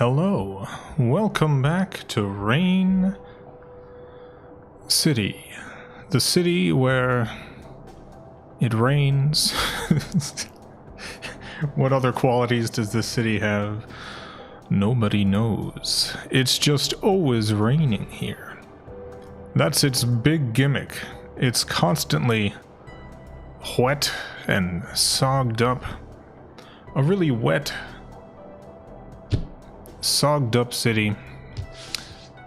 Hello, welcome back to Rain City, the city where it rains. What other qualities does this city have? Nobody knows. It's just always raining here. That's its big gimmick. It's constantly wet and sogged up. A really wet, sogged up city.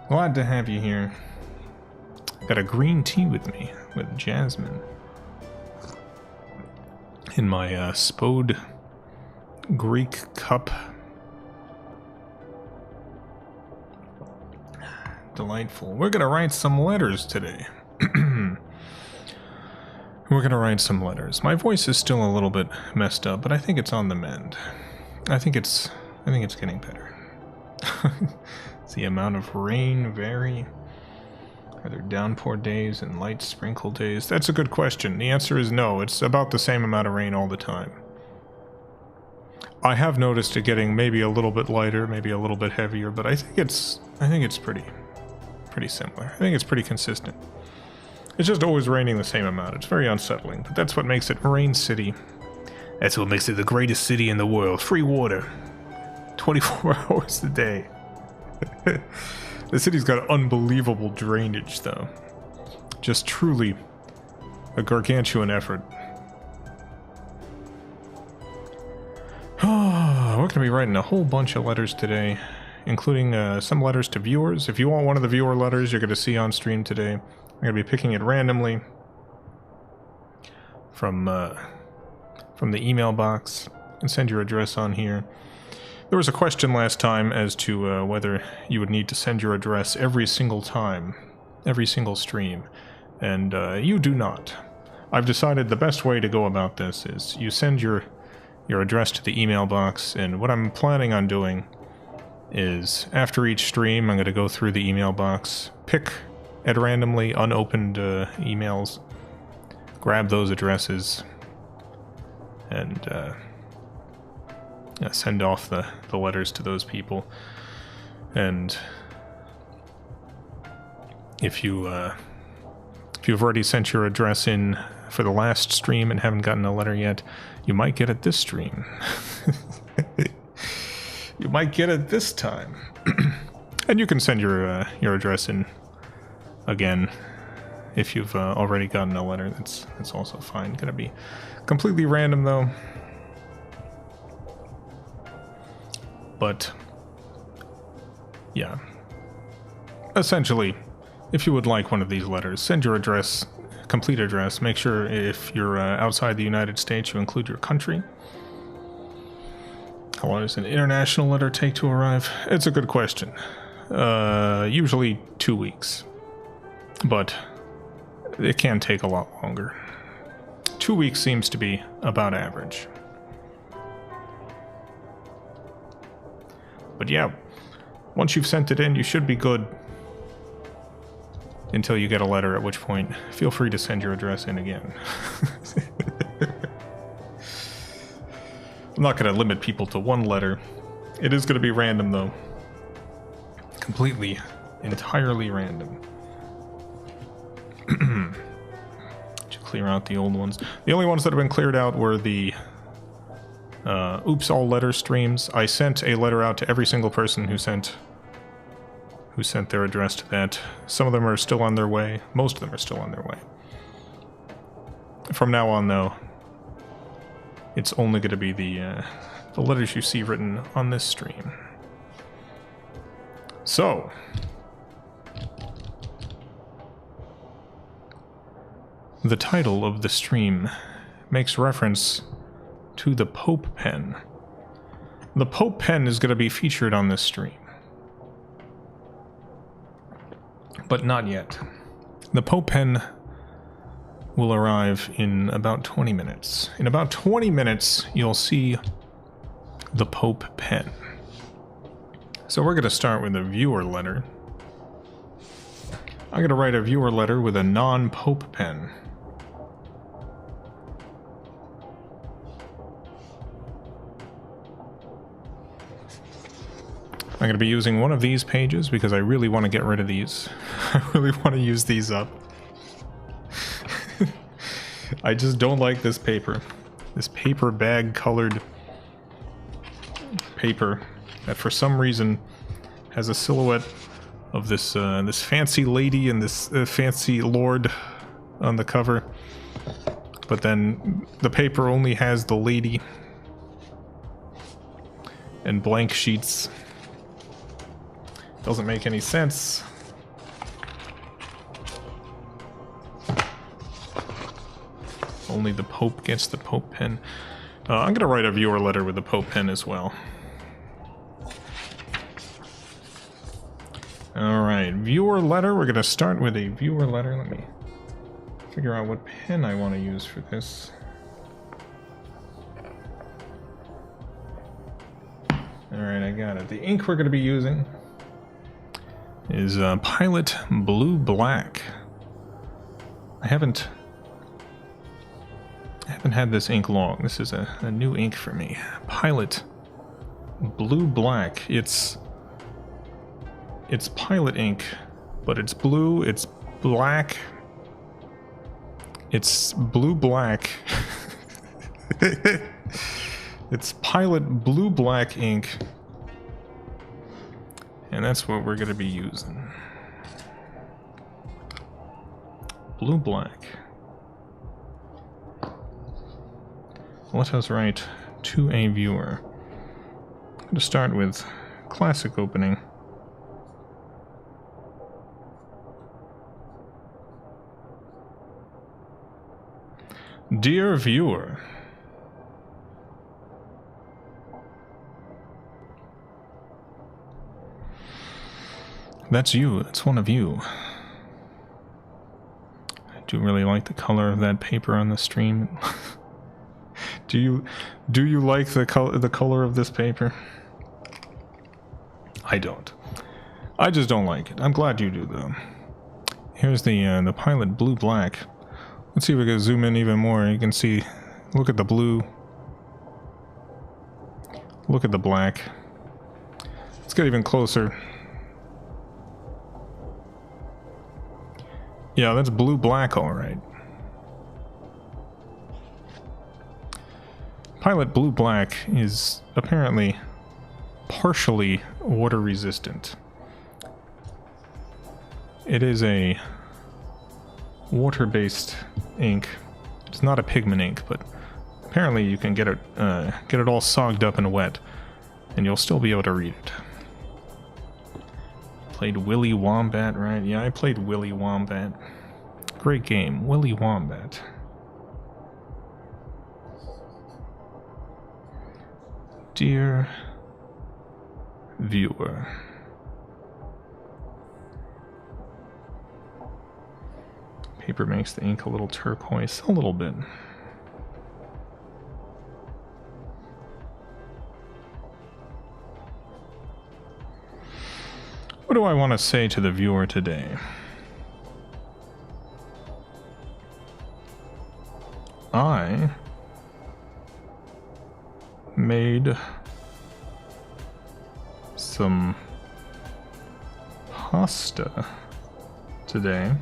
Glad to have you here. Got a green tea with me, with jasmine. In my Spode Greek cup. Delightful. We're gonna write some letters today. We're gonna write some letters. My voice is still a little bit messed up, but I think it's on the mend. I think it's getting better. Does the amount of rain vary? Are there downpour days and light sprinkle days? That's a good question. The answer is no. It's about the same amount of rain all the time. I have noticed it getting maybe a little bit lighter, maybe a little bit heavier, but I think it's pretty similar. I think it's pretty consistent. It's just always raining the same amount. It's very unsettling, but that's what makes it Rain City. That's what makes it the greatest city in the world. Free water. 24 hours a day. The city's got unbelievable drainage, though. Just truly a gargantuan effort. We're going to be writing a whole bunch of letters today, including some letters to viewers. If you want one of the viewer letters you're going to see on stream today, I'm going to be picking it randomly from the email box and send your address on here. There was a question last time as to whether you would need to send your address every single time, every single stream, and you do not. I've decided the best way to go about this is you send your address to the email box, and what I'm planning on doing is after each stream I'm going to go through the email box, pick at randomly unopened emails, grab those addresses, and send off the letters to those people. And if you've already sent your address in for the last stream and haven't gotten a letter yet, you might get it this stream. You might get it this time. And you can send your address in again if you've already gotten a letter. That's also fine. Gonna be completely random though. But yeah, essentially, if you would like one of these letters, send your address, complete address. Make sure if you're outside the United States, you include your country. How long does an international letter take to arrive? It's a good question. Usually 2 weeks, but it can take a lot longer. 2 weeks seems to be about average. But yeah, once you've sent it in, you should be good until you get a letter, at which point, feel free to send your address in again. I'm not going to limit people to one letter. It is going to be random, though. Completely, entirely random. Did you clear out the old ones? The only ones that have been cleared out were the Oops All Letter streams. I sent a letter out to every single person who sent their address to that. Some of them are still on their way. Most of them are still on their way. From now on, though, it's only going to be the letters you see written on this stream. So, the title of the stream makes reference to the Pope pen. The Pope pen is going to be featured on this stream. But not yet. The Pope pen will arrive in about 20 minutes. In about 20 minutes, you'll see the Pope pen. So we're going to start with a viewer letter. I'm going to write a viewer letter with a non-Pope pen. I'm going to be using one of these pages because I really want to get rid of these. I really want to use these up. I just don't like this paper. This paper bag colored paper that for some reason has a silhouette of this this fancy lady and this fancy lord on the cover. But then the paper only has the lady and blank sheets. Doesn't make any sense. Only the Pope gets the Pope pen. I'm gonna write a viewer letter with the Pope pen as well. Alright, viewer letter. We're gonna start with a viewer letter. Let me figure out what pen I want to use for this. Alright, I got it. The ink we're going to be using is Pilot Blue Black. I haven't had this ink long. This is a new ink for me. Pilot Blue Black. It's Pilot ink, but it's blue, it's black, it's blue black. It's Pilot Blue Black ink, and that's what we're going to be using. Blue Black. Let us write to a viewer. I'm going to start with classic opening. Dear viewer, that's you. That's one of you. I do really like the color of that paper on the stream. Do you like the color of this paper? I don't. I just don't like it. I'm glad you do though. Here's the Pilot Blue Black. Let's see if we can zoom in even more. You can see, look at the blue. Look at the black. Let's get even closer. Yeah, that's blue black, all right. Pilot Blue Black is apparently partially water resistant. It is a water-based ink. It's not a pigment ink, but apparently you can get it all sogged up and wet, and you'll still be able to read it. Played Willy Wombat, right? Yeah, I played Willy Wombat. Great game, Willy Wombat. Dear viewer, paper makes the ink a little turquoise, a little bit. What do I want to say to the viewer today? I made some pasta today.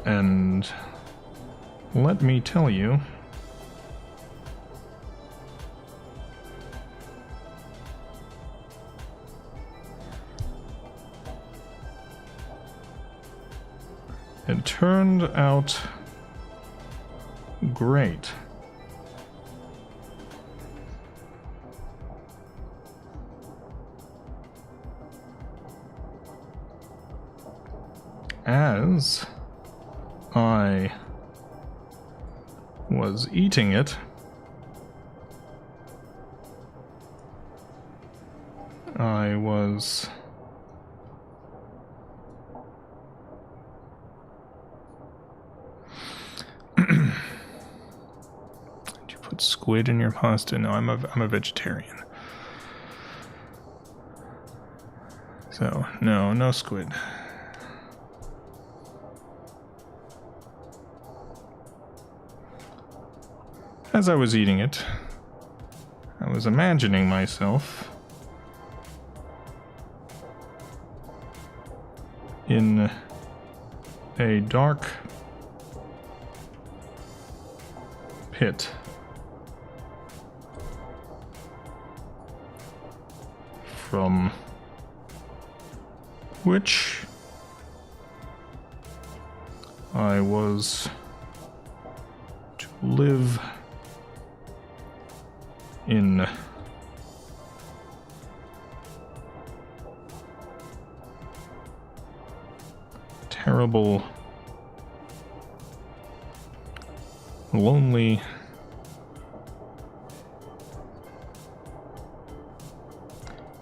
And let me tell you, it turned out great. As I was eating it, I was Did you put squid in your pasta? No, I'm a vegetarian. So, no squid. As I was eating it, I was imagining myself in a dark pit from which I was to live in terrible, lonely,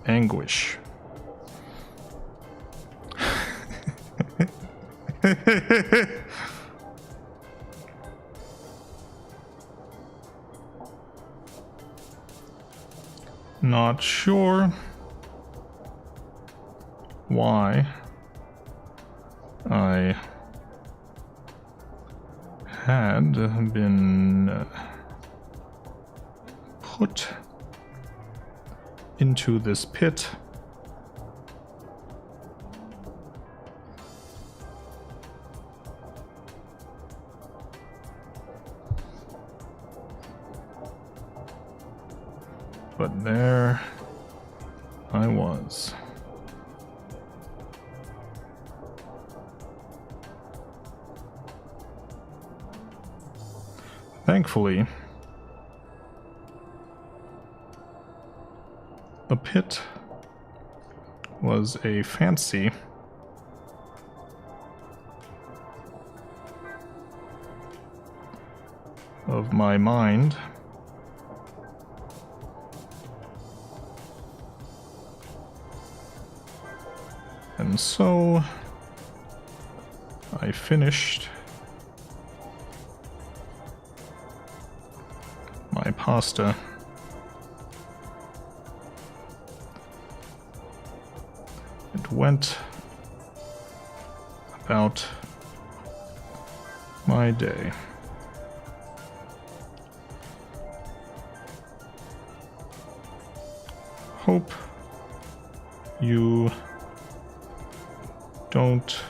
anguish. Not sure why I had been put into this pit. But there I was. Thankfully, the pit was a fancy of my mind. And so I finished my pasta and went about my day. Hope you don't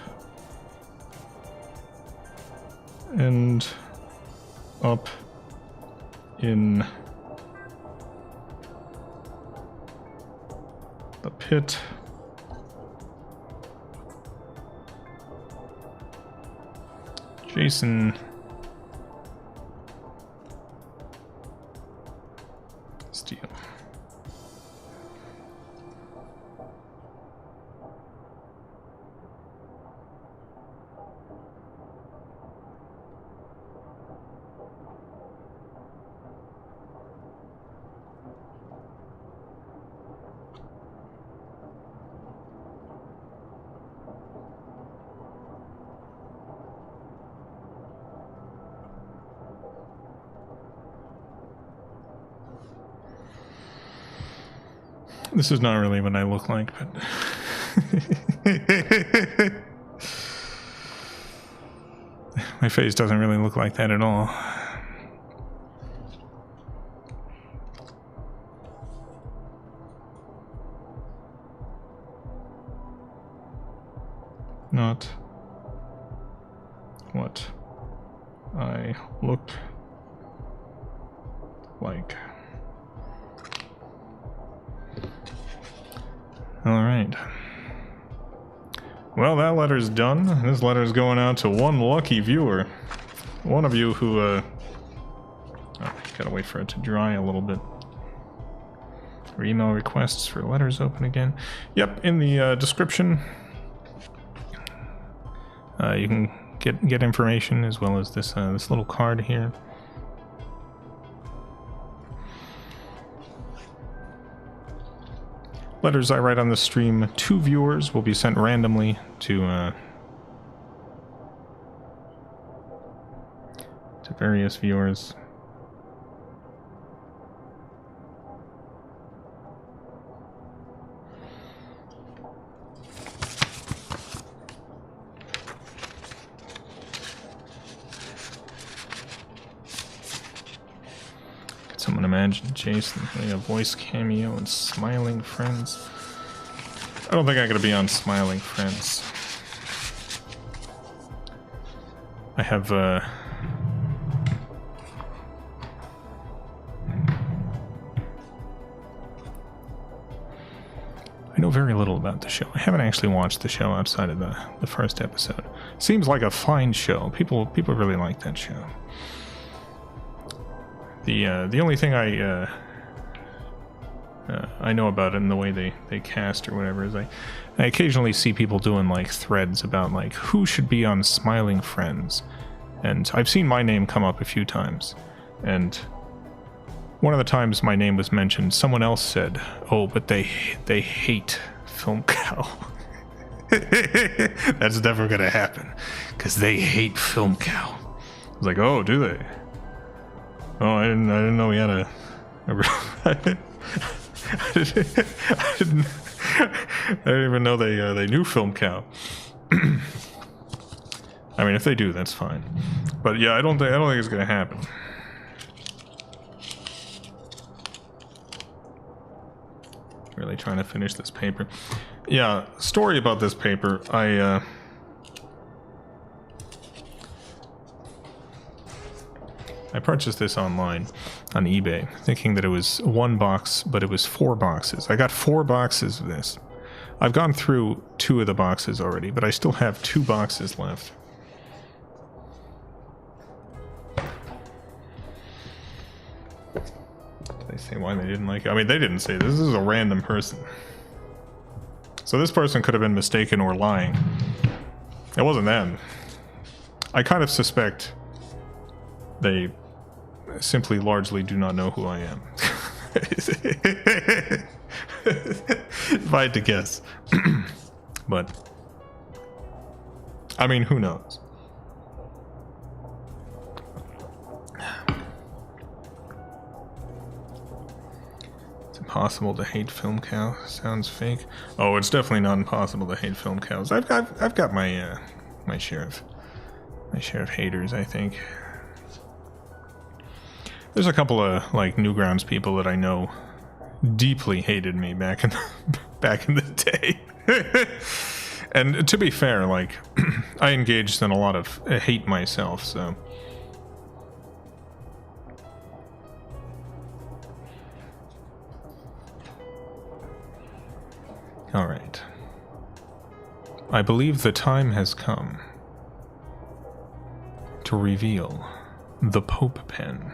end up in the pit Jason Steele. This is not really what I look like, but my face doesn't really look like that at all. Not what I looked like. Alright. Well, that letter's done. This letter's going out to one lucky viewer. One of you who, oh, gotta wait for it to dry a little bit. Or email requests for letters open again. Yep, in the description, you can get information as well as this this little card here. Letters I write on the stream to viewers will be sent randomly to various viewers. Someone imagine Jason having a voice cameo in Smiling Friends. I don't think I'm gonna be on Smiling Friends. I have I know very little about the show. I haven't actually watched the show outside of the first episode. Seems like a fine show. People really like that show. The only thing I know about it and the way they cast or whatever is I occasionally see people doing like threads about like who should be on Smiling Friends, and I've seen my name come up a few times, and one of the times my name was mentioned, someone else said, "Oh, but they hate FilmCow." That's never gonna happen because they hate FilmCow. I was like, "Oh, do they? Oh, I didn't know we had a I didn't even know they knew FilmCow." I mean, if they do, that's fine. But yeah, I don't think it's gonna happen. Really trying to finish this paper. Yeah, story about this paper. I purchased this online on eBay, thinking that it was one box, but it was 4 boxes. I got 4 boxes of this. I've gone through 2 of the boxes already, but I still have 2 boxes left. They say why they didn't like it. I mean, they didn't say this. This is a random person. So this person could have been mistaken or lying. It wasn't them. I kind of suspect they simply largely do not know who I am. If I had to guess. But I mean, who knows? Impossible to hate FilmCow. Sounds fake. Oh, it's definitely not impossible to hate FilmCows. I've got my my share of haters, I think. There's a couple of like Newgrounds people that I know deeply hated me back in the day. And to be fair, like I engaged in a lot of hate myself, so all right. I believe the time has come to reveal the Pope pen.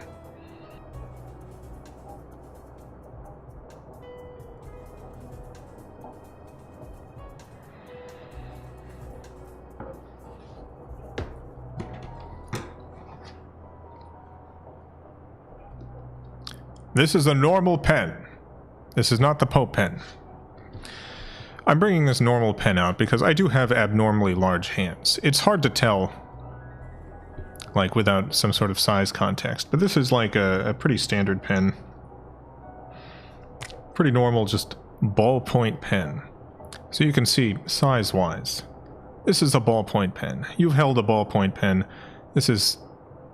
This is a normal pen. This is not the Pope pen. I'm bringing this normal pen out because I do have abnormally large hands. It's hard to tell, like, without some sort of size context, but this is like a pretty standard pen. Pretty normal, just ballpoint pen. So you can see, size-wise, this is a ballpoint pen. You've held a ballpoint pen. This is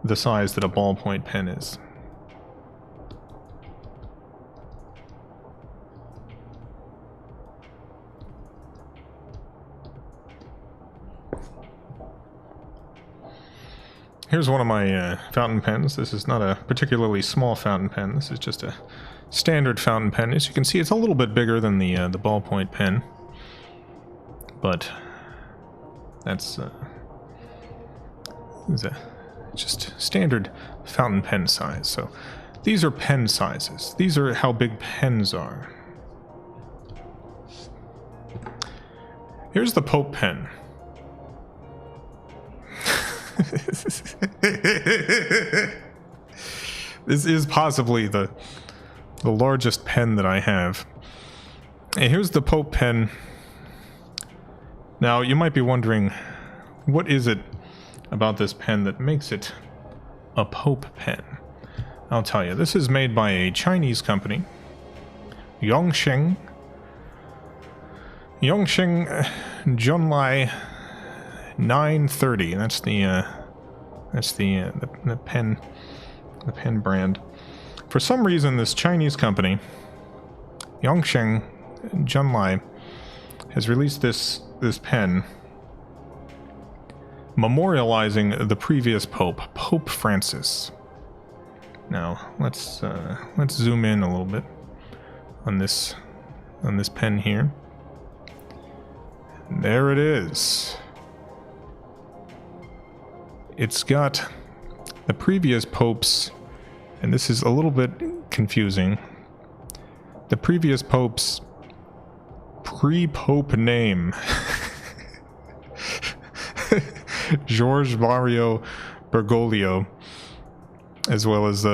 the size that a ballpoint pen is. Here's one of my fountain pens. This is not a particularly small fountain pen. This is just a standard fountain pen. As you can see, it's a little bit bigger than the ballpoint pen, but that's just standard fountain pen size. So these are pen sizes. These are how big pens are. Here's the Pope pen. This is possibly the largest pen that I have. And here's the Pope pen. Now, you might be wondering, what is it about this pen that makes it a Pope pen? I'll tell you. This is made by a Chinese company, Yongsheng Junlai 930. That's the pen brand. For some reason, this Chinese company, Yongsheng Junlai, has released this pen memorializing the previous Pope, Pope Francis. Now, let's zoom in a little bit on this pen here. And there it is. It's got the previous popes, and this is a little bit confusing. The previous pope's pre-pope name. George Mario Bergoglio, as well as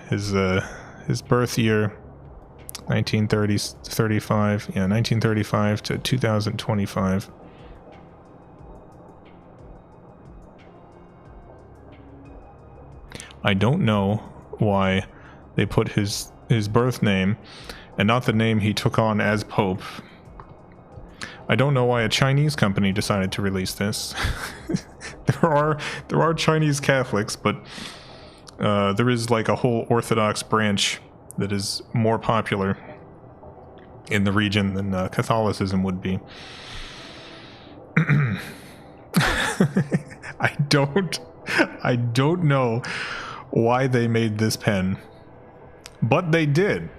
his birth year, 1935 to 2025. I don't know why they put his birth name and not the name he took on as Pope. I don't know why a Chinese company decided to release this. There are Chinese Catholics, but there is like a whole Orthodox branch that is more popular in the region than Catholicism would be. I don't know why they made this pen, but they did.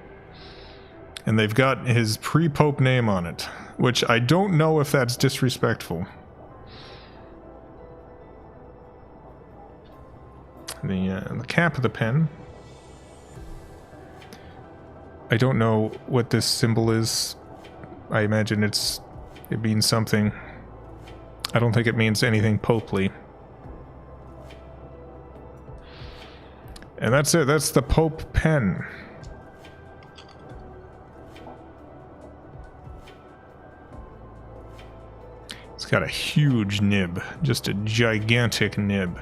And they've got his pre-pope name on it, which I don't know if that's disrespectful. The cap of the pen. I don't know what this symbol is. I imagine it means something. I don't think it means anything popely. And that's it. That's the Pope pen. It's got a huge nib. Just a gigantic nib.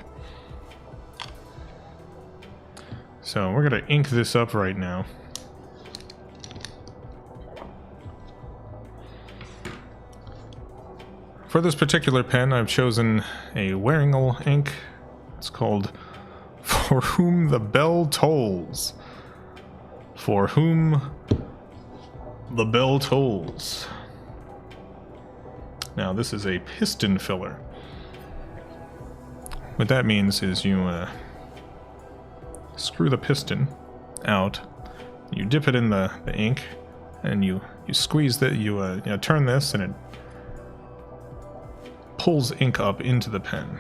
So we're going to ink this up right now. For this particular pen, I've chosen a Wearingle ink. It's called For Whom the Bell Tolls. For Whom the Bell Tolls. Now, this is a piston filler. What that means is you screw the piston out, you dip it in the ink, and you squeeze that, you turn this, and it pulls ink up into the pen.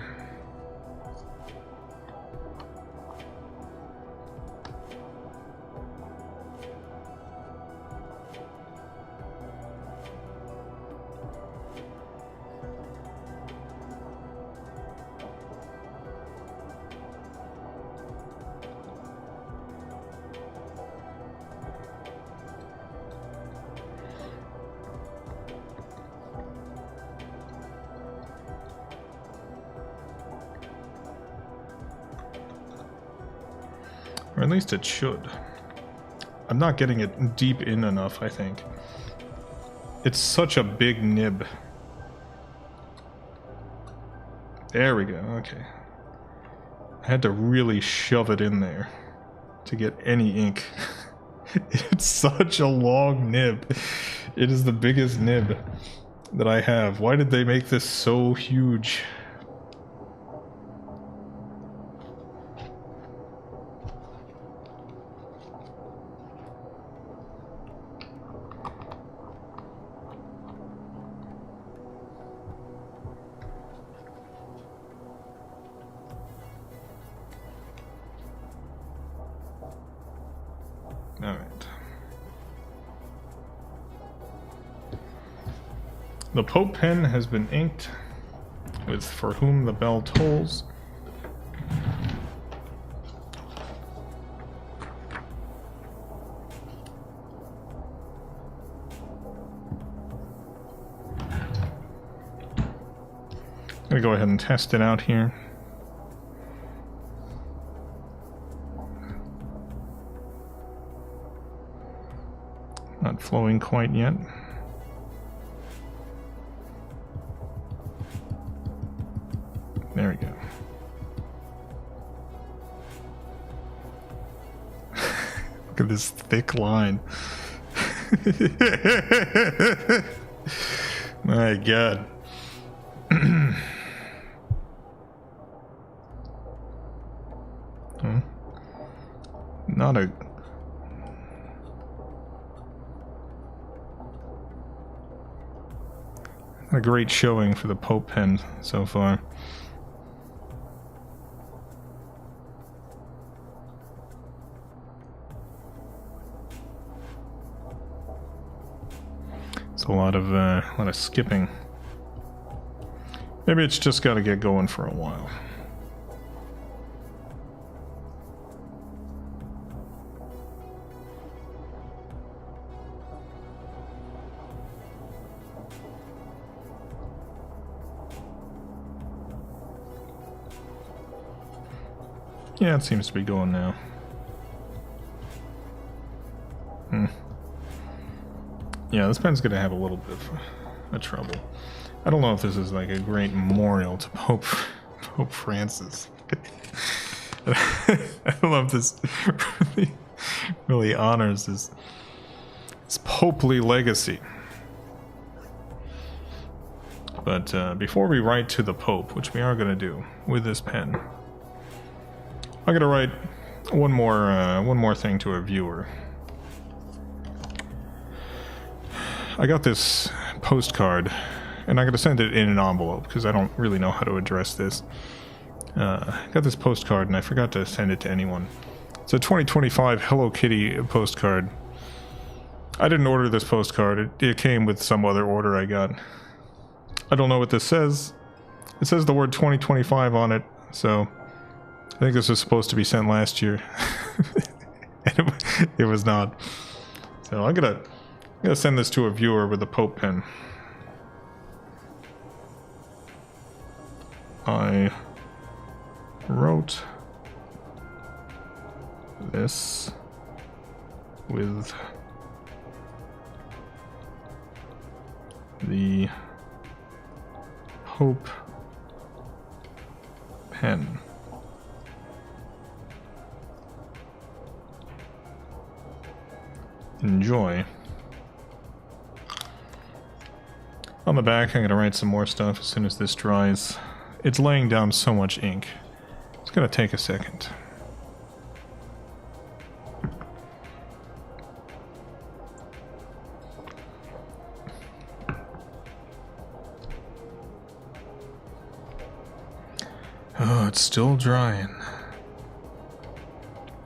Or at least it should. I'm not getting it deep in enough, I think. It's such a big nib. There we go, okay. I had to really shove it in there to get any ink. It's such a long nib. It is the biggest nib that I have. Why did they make this so huge? Alright. The Pope pen has been inked with For Whom the Bell Tolls. I'm gonna go ahead and test it out here. Not flowing quite yet. There we go. Look at this thick line. My God. Not a great showing for the Pope pen so far. It's a lot of skipping. Maybe it's just got to get going for a while. Yeah, it seems to be going now. Yeah, this pen's gonna have a little bit of trouble. I don't know if this is like a great memorial to Pope Francis. I don't know if this really honors his popely legacy. But before we write to the Pope, which we are gonna do with this pen, I'm gonna write one more thing to a viewer. I got this postcard, and I'm gonna send it in an envelope because I don't really know how to address this. Got this postcard, and I forgot to send it to anyone. It's a 2025 Hello Kitty postcard. I didn't order this postcard. It came with some other order I got. I don't know what this says. It says the word 2025 on it, so I think this was supposed to be sent last year. And it was not. So I'm gonna send this to a viewer with the Pope pen. I wrote this with the Pope pen. Enjoy. On the back, I'm going to write some more stuff as soon as this dries. It's laying down so much ink. It's going to take a second. Oh, it's still drying.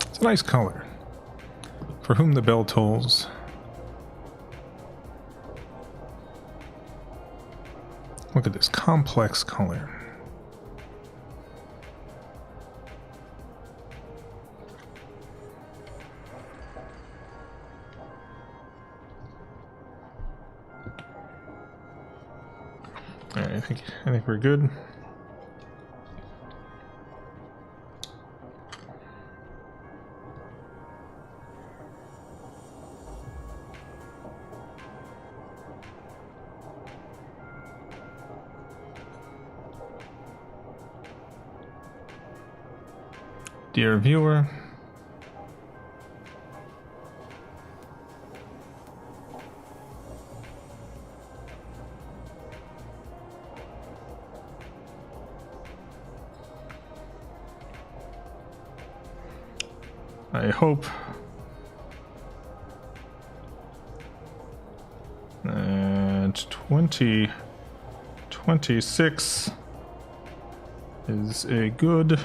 It's a nice color. For whom the bell tolls. Look at this complex color. All right, I think we're good. Dear viewer, I hope that 2026 is a good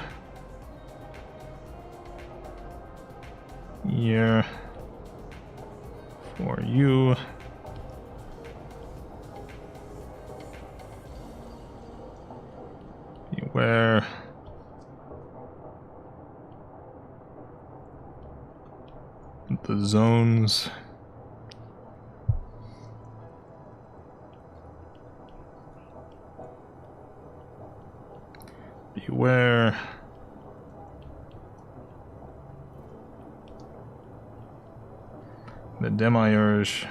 year for you. Beware the zones. Beware the demiurge.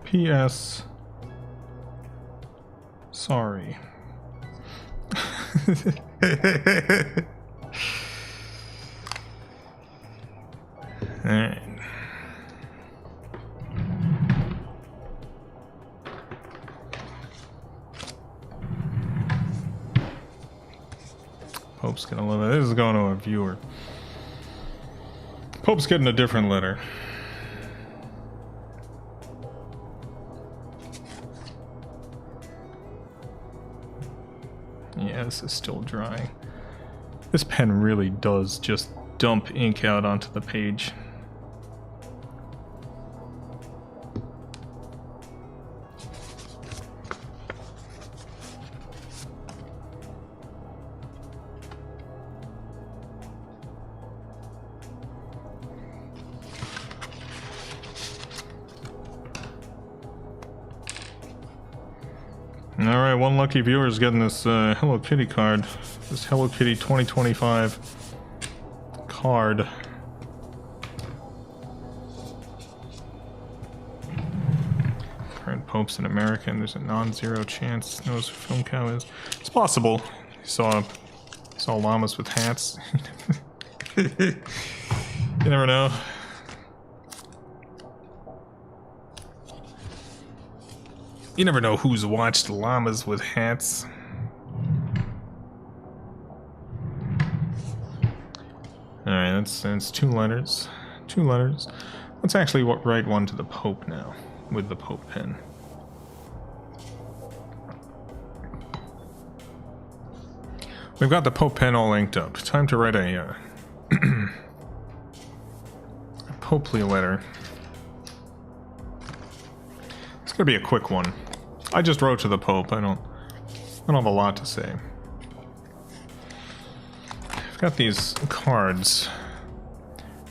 P.S. Sorry. Alright. Pope's gonna love it. This is going to a viewer. Pope's getting a different letter. Yeah, this is still dry. This pen really does just dump ink out onto the page. Alright, one lucky viewer is getting this Hello Kitty card. This Hello Kitty 2025 card. Current Pope's an American. There's a non-zero chance. Knows who FilmCow is. It's possible. You saw llamas with hats. You never know. You never know who's watched llamas with hats. Alright, that's two letters. Two letters. Let's actually write one to the Pope now, with the Pope pen. We've got the Pope pen all inked up. Time to write a Popely letter. It's gonna be a quick one. I just wrote to the Pope. I don't have a lot to say. I've got these cards.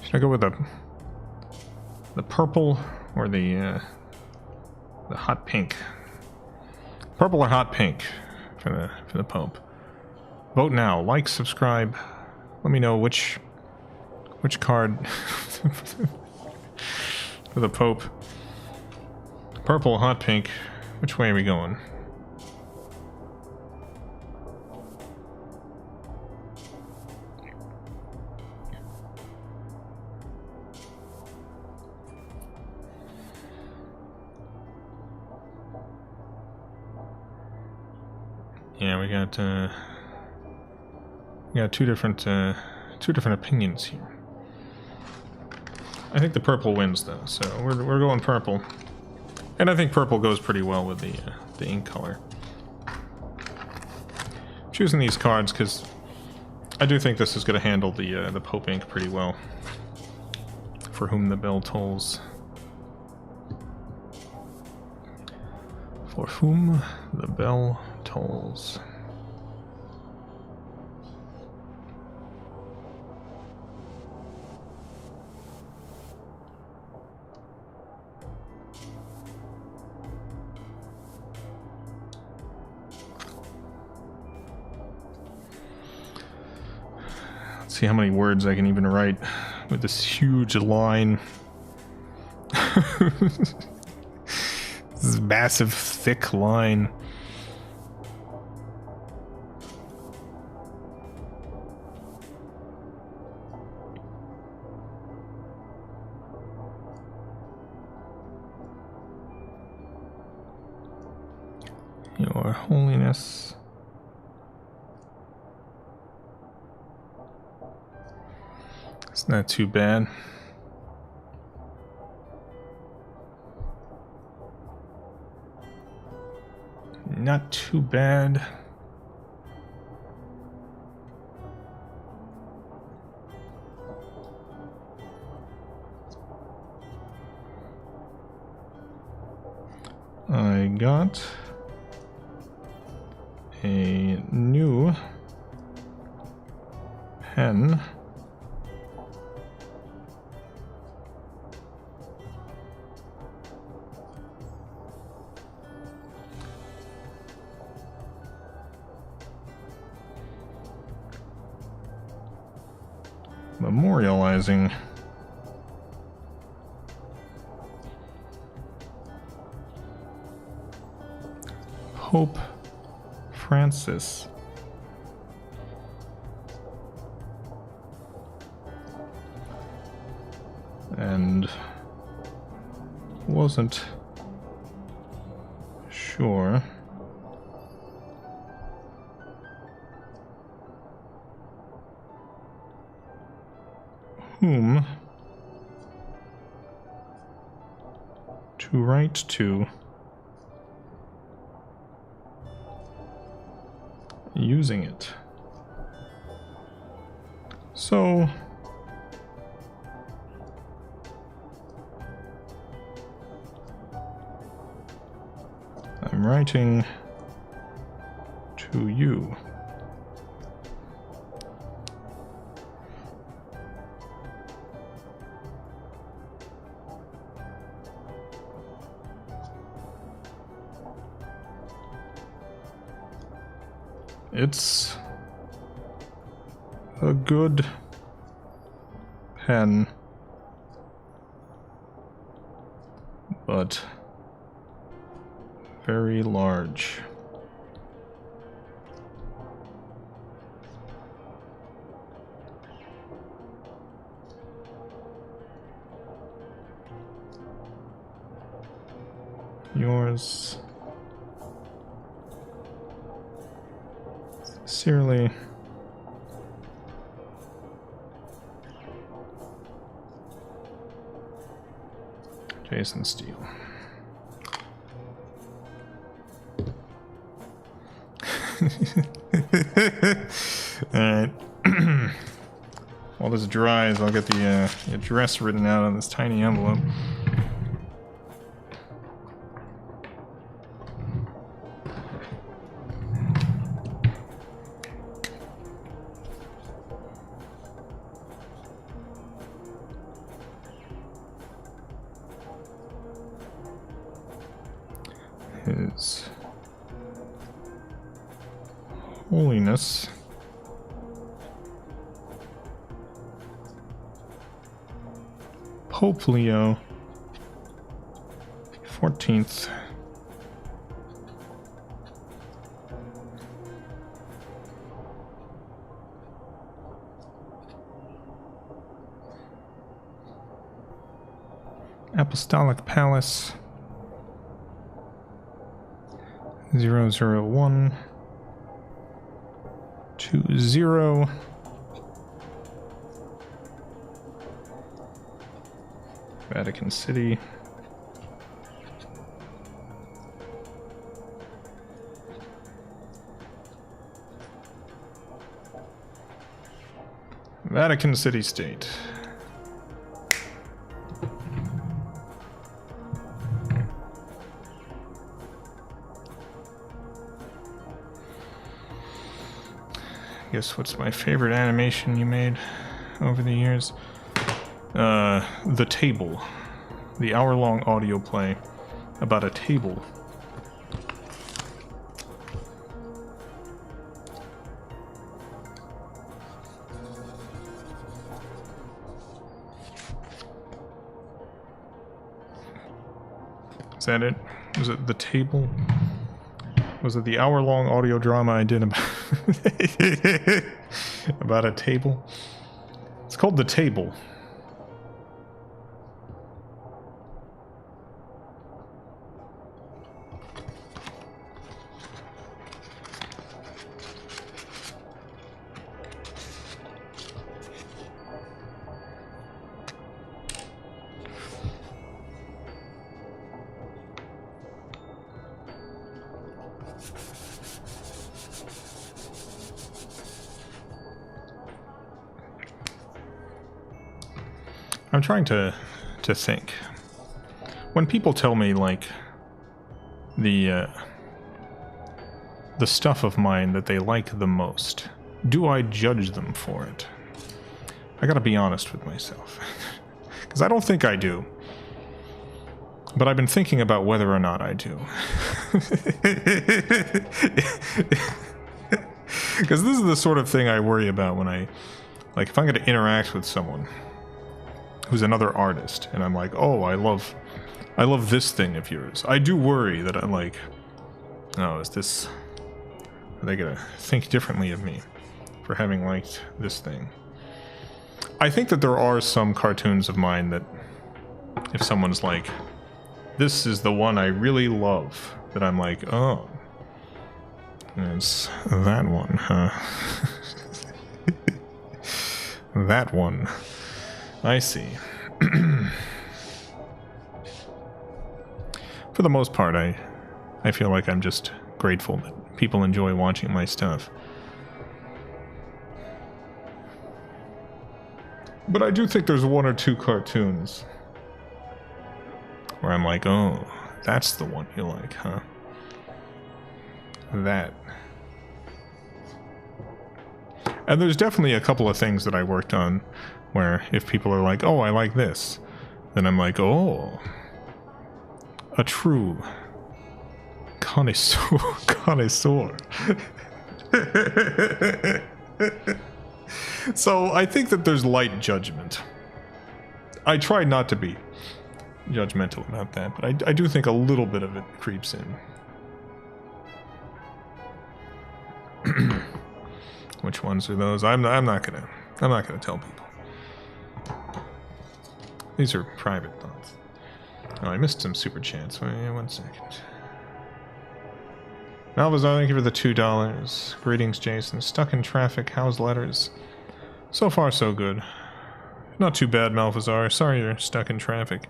Should I go with the purple or the hot pink? Purple or hot pink for the Pope. Vote now. Like, subscribe. Let me know which card for the Pope. Purple, hot pink. Which way are we going? Yeah, we got two different opinions here. I think the purple wins though, so we're going purple. And I think purple goes pretty well with the ink color. I'm choosing these cards because I do think this is going to handle the Pope ink pretty well. For whom the bell tolls. For whom the bell tolls. See how many words I can even write with this huge line. This massive, thick line. Your Holiness. It's not too bad. Not too bad. I got a new pen. Memorializing Pope Francis. And wasn't sure whom to write to using it. So I'm writing to you. It's a good pen, but very large. Yours sincerely, Jason Steele. Alright. While this dries, I'll get the address written out on this tiny envelope. His Holiness Pope Leo 14th Apostolic Palace 00120 Vatican City. Vatican City State. Guess what's my favorite animation you made over the years? The Table. The hour-long audio play about a table. Is that it? Was it The Table? Was it the hour-long audio drama I did about about a table? It's called The Table. I'm trying to think. When people tell me, like, the stuff of mine that they like the most, do I judge them for it? I gotta be honest with myself. Because I don't think I do. But I've been thinking about whether or not I do. Because this is the sort of thing I worry about when I... Like, if I'm going to interact with someone who's another artist, and I'm like, oh, I love this thing of yours. I do worry that I'm like, Oh, is this... Are they gonna think differently of me for having liked this thing? I think that there are some cartoons of mine that if someone's like, this is the one I really love, that I'm like, oh, it's that one, huh? That one. I see. For the most part, I feel like I'm just grateful that people enjoy watching my stuff. But I do think there's one or two cartoons where I'm like, oh, that's the one you like, huh? That. And there's definitely a couple of things that I worked on where if people are like, oh, I like this, then I'm like, oh, a true connoisseur. So I think that there's light judgment. I try not to be judgmental about that, but I do think a little bit of it creeps in. Which ones are those? I'm not gonna tell people. These are private thoughts. Oh, I missed some super chats. Wait, 1 second. Malvazar, thank you for the $2. Greetings, Jason. Stuck in traffic. How's letters? So far, so good. Not too bad, Malvazar. Sorry you're stuck in traffic.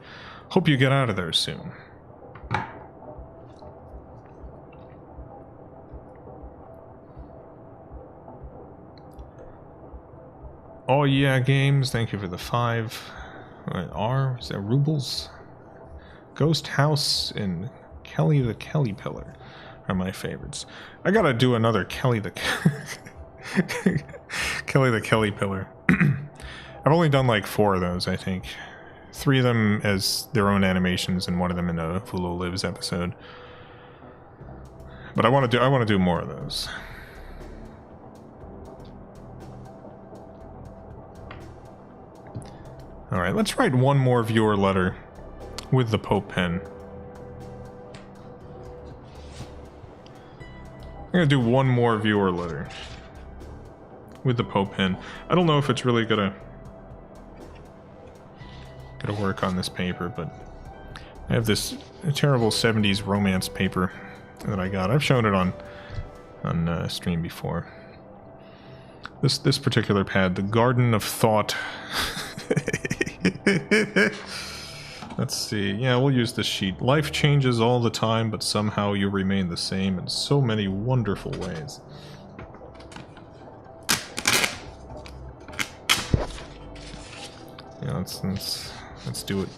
Hope you get out of there soon. Oh yeah, games. Thank you for the 5. Is that rubles? Ghost House and Kelly the Kelly Pillar are my favorites. I gotta do another Kelly the Kelly the Kelly Pillar. I've only done like 4 of those, I think. 3 of them as their own animations and 1 of them in a Vulu Lives episode. But I want to do more of those. All right, let's write one more viewer letter with the Pope pen. I'm gonna do one more viewer letter with the Pope pen. I don't know if it's really gonna work on this paper, but I have this terrible 70s romance paper that I got. I've shown it on stream before. This particular pad, the Garden of Thought. Let's see. Yeah, we'll use this sheet. Life changes all the time, but somehow you remain the same in so many wonderful ways. Yeah, let's do it.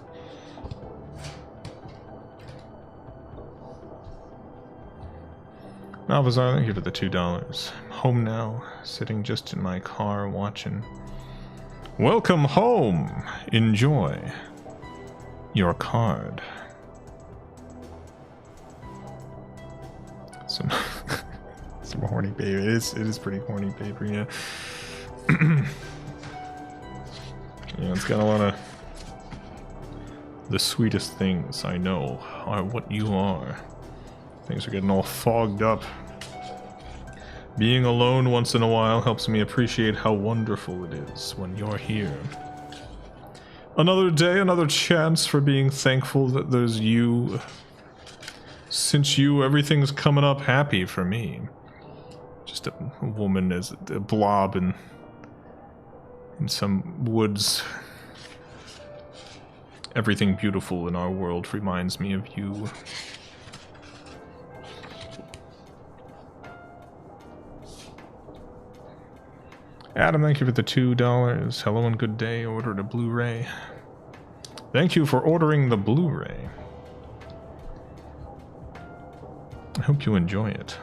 Malvazar, thank you for the $2. I'm home now, sitting just in my car watching. Welcome home! Enjoy your card. Some horny paper. It is pretty horny paper, yeah. Yeah, it's got a lot of the sweetest things I know are what you are. Things are getting all fogged up. Being alone once in a while helps me appreciate how wonderful it is when you're here. Another day, another chance for being thankful that there's you. Since you, everything's coming up happy for me. Just a woman as a blob in some woods. Everything beautiful in our world reminds me of you. Adam, thank you for the $2. Hello and good day. Ordered a Blu-ray. Thank you for ordering the Blu-ray. I hope you enjoy it.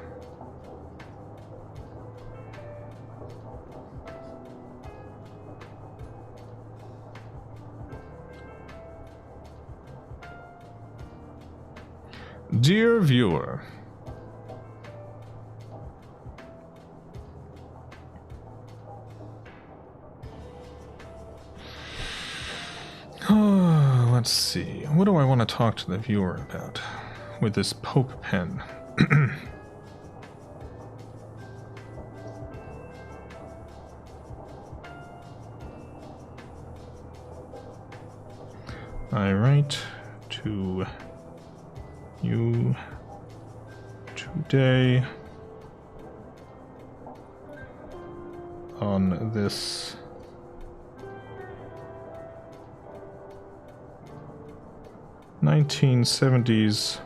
Dear viewer, let's see. What do I want to talk to the viewer about with this Pope pen? I write to you today on this (1970s)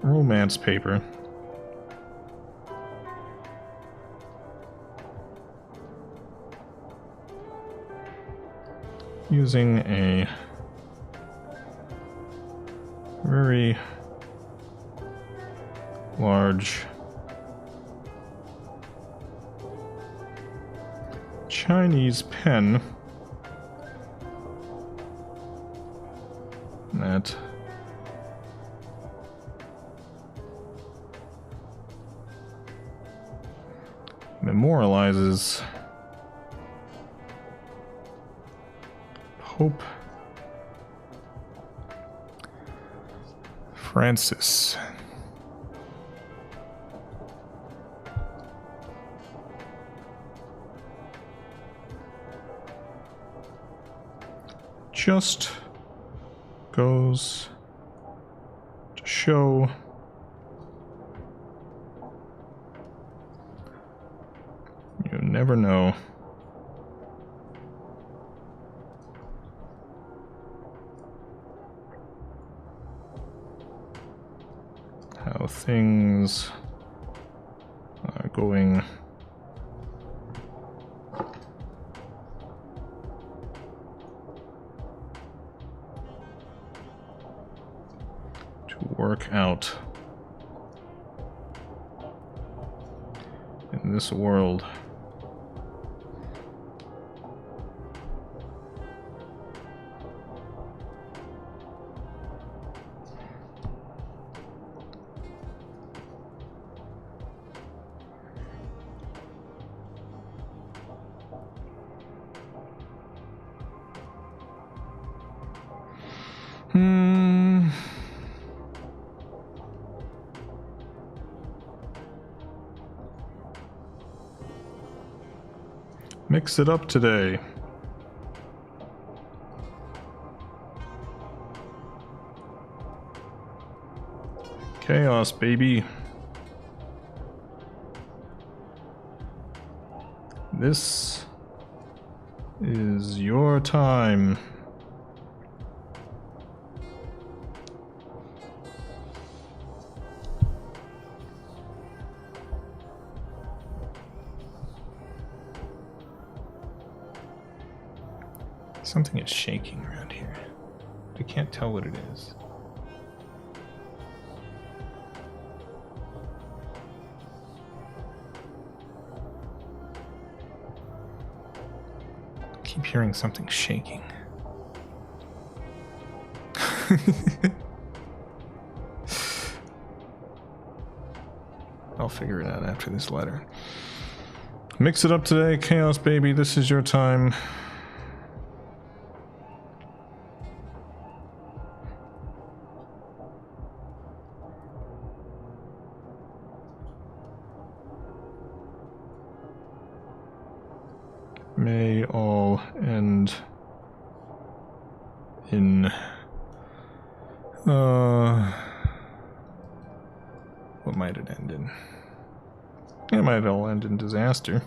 romance paper. Using a very large Chinese pen that memorializes Pope Francis. Just goes to show you never know how things are going to work out in this world. Mix it up today. Chaos, baby. This is your time. Something is shaking around here. I can't tell what it is. I keep hearing something shaking. I'll figure it out after this letter. Mix it up today, Chaos baby. This is your time. May all end in what might it end in? It might all end in disaster.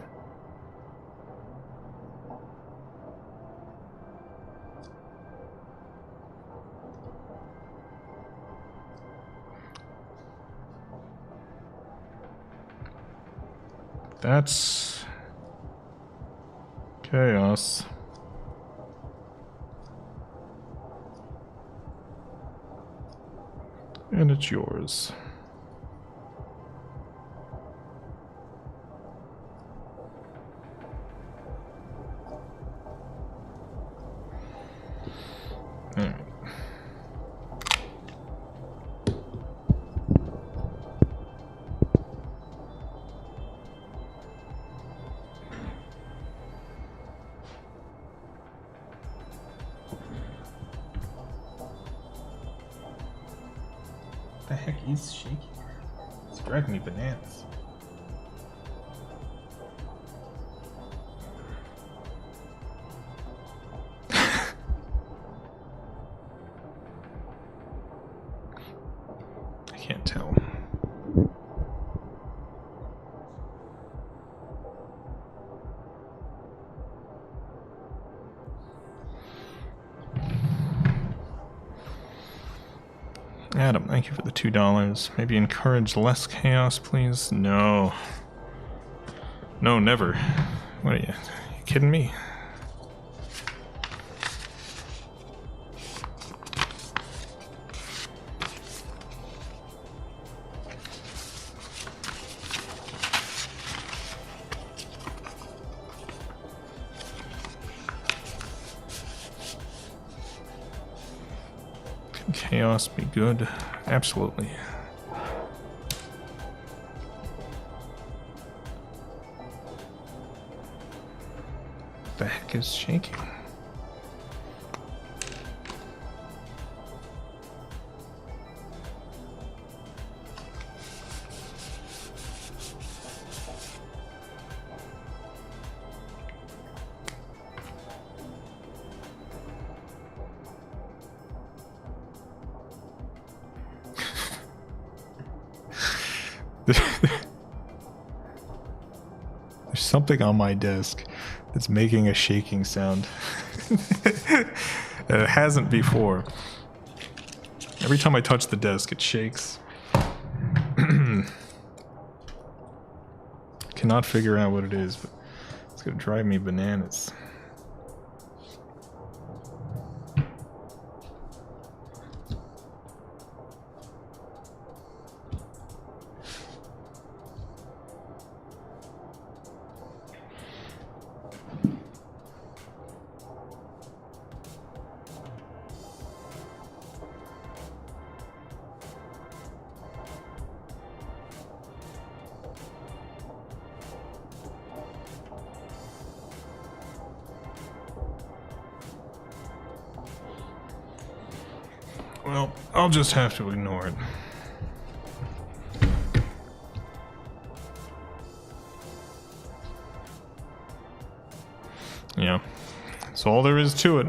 That's chaos. And it's yours. All right. What the heck is shaking? It's driving me bananas. Can't tell. Adam, thank you for the $2. Maybe encourage less chaos, please? No. No, never. What are you kidding me? Can chaos be good? Absolutely. The heck is shaking? There's something on my desk that's making a shaking sound. It hasn't before. Every time I touch the desk, it shakes. Cannot figure out what it is, but it's gonna drive me bananas. Well, I'll just have to ignore it. Yeah, that's all there is to it.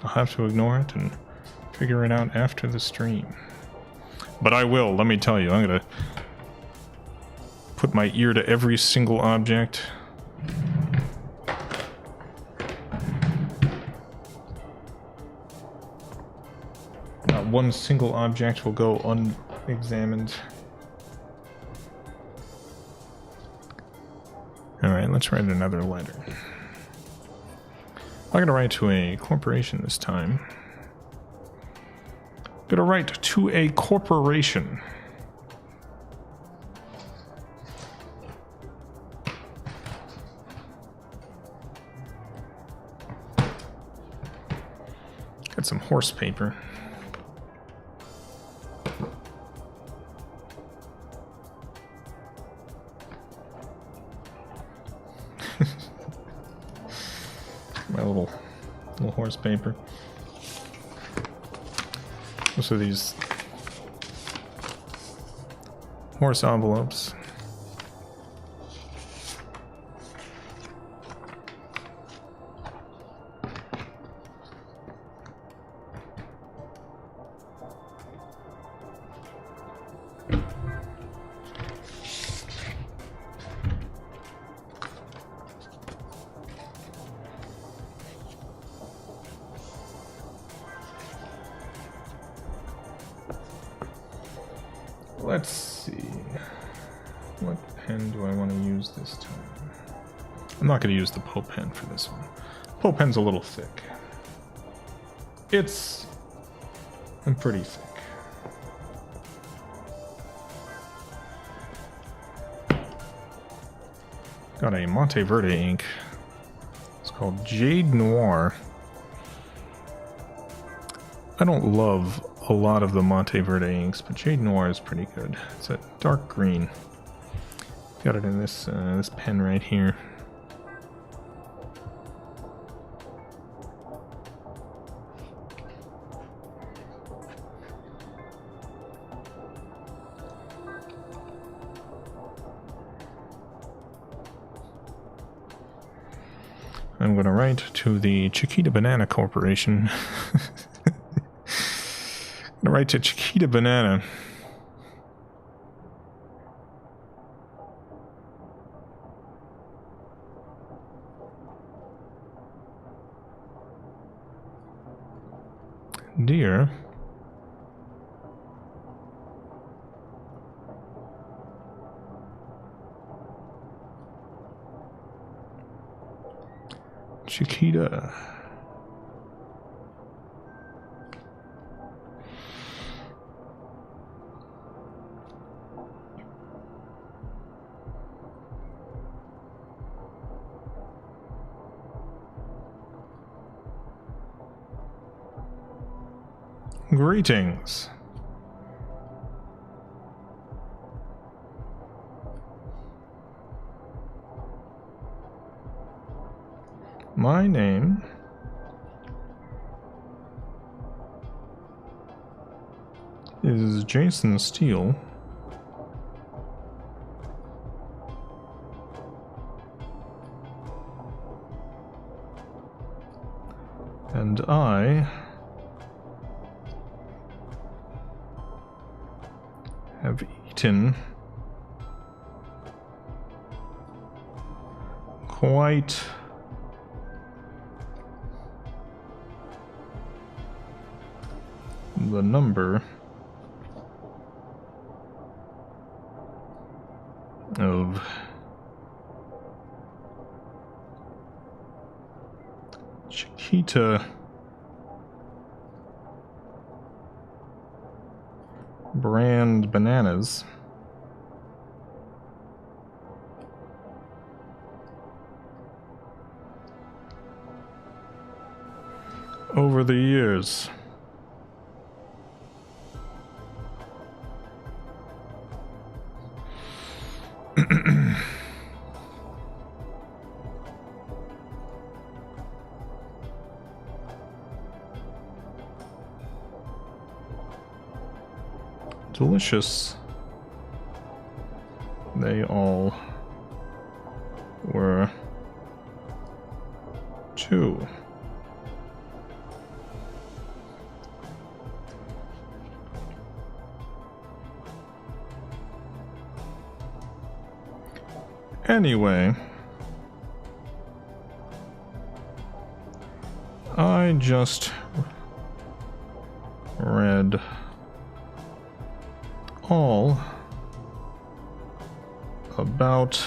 I'll have to ignore it and figure it out after the stream. But I will, let me tell you, I'm gonna put my ear to every single object. Not one single object will go unexamined. Alright, let's write another letter. I'm gonna write to a corporation this time. I'm gonna write to a corporation. Got some horse paper. My little horse paper. Those are these horse envelopes. Let's see. What pen do I want to use this time? I'm not going to use the Pope pen for this one. Pope pen's a little thick. I'm pretty thick. Got a Monteverde ink. It's called Jade Noir. I don't love a lot of the Monteverde inks, but Jade Noir is pretty good. It's a dark green. Got it in this this pen right here. I'm going to write to the Chiquita Banana Corporation. Gonna write to Chiquita Banana. Dear. Chiquita. Greetings. My name is Jason Steele. And I have eaten quite the number of Chiquita brand bananas over the years. Delicious they all were too. Anyway, I just read all about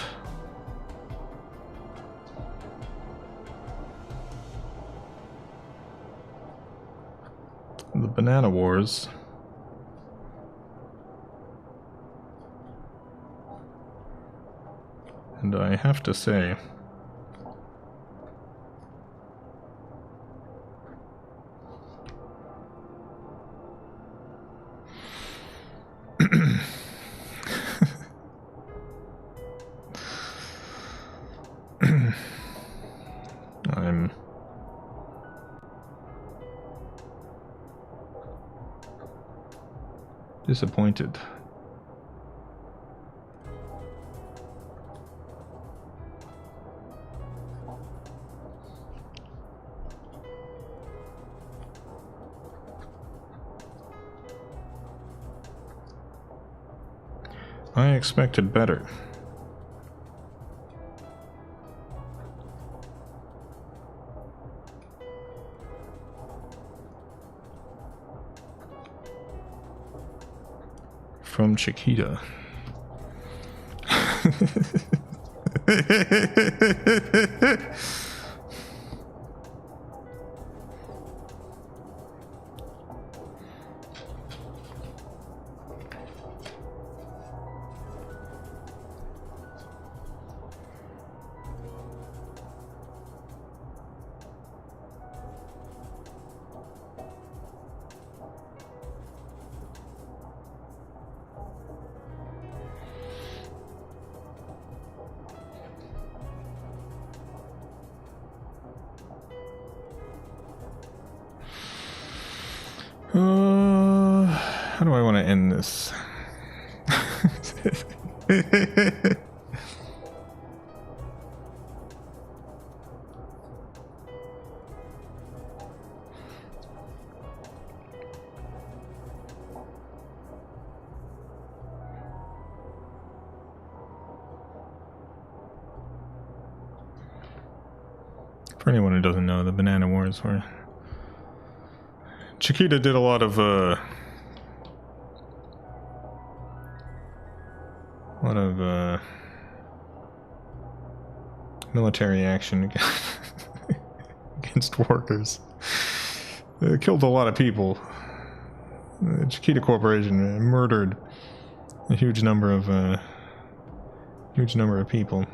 the Banana Wars. And I have to say, I'm disappointed. I expected better. From Chiquita. How do I want to end this? For anyone who doesn't know, the Banana Wars were... Chiquita did a lot of, military action against workers. It killed a lot of people. The Chiquita Corporation murdered a huge number of people.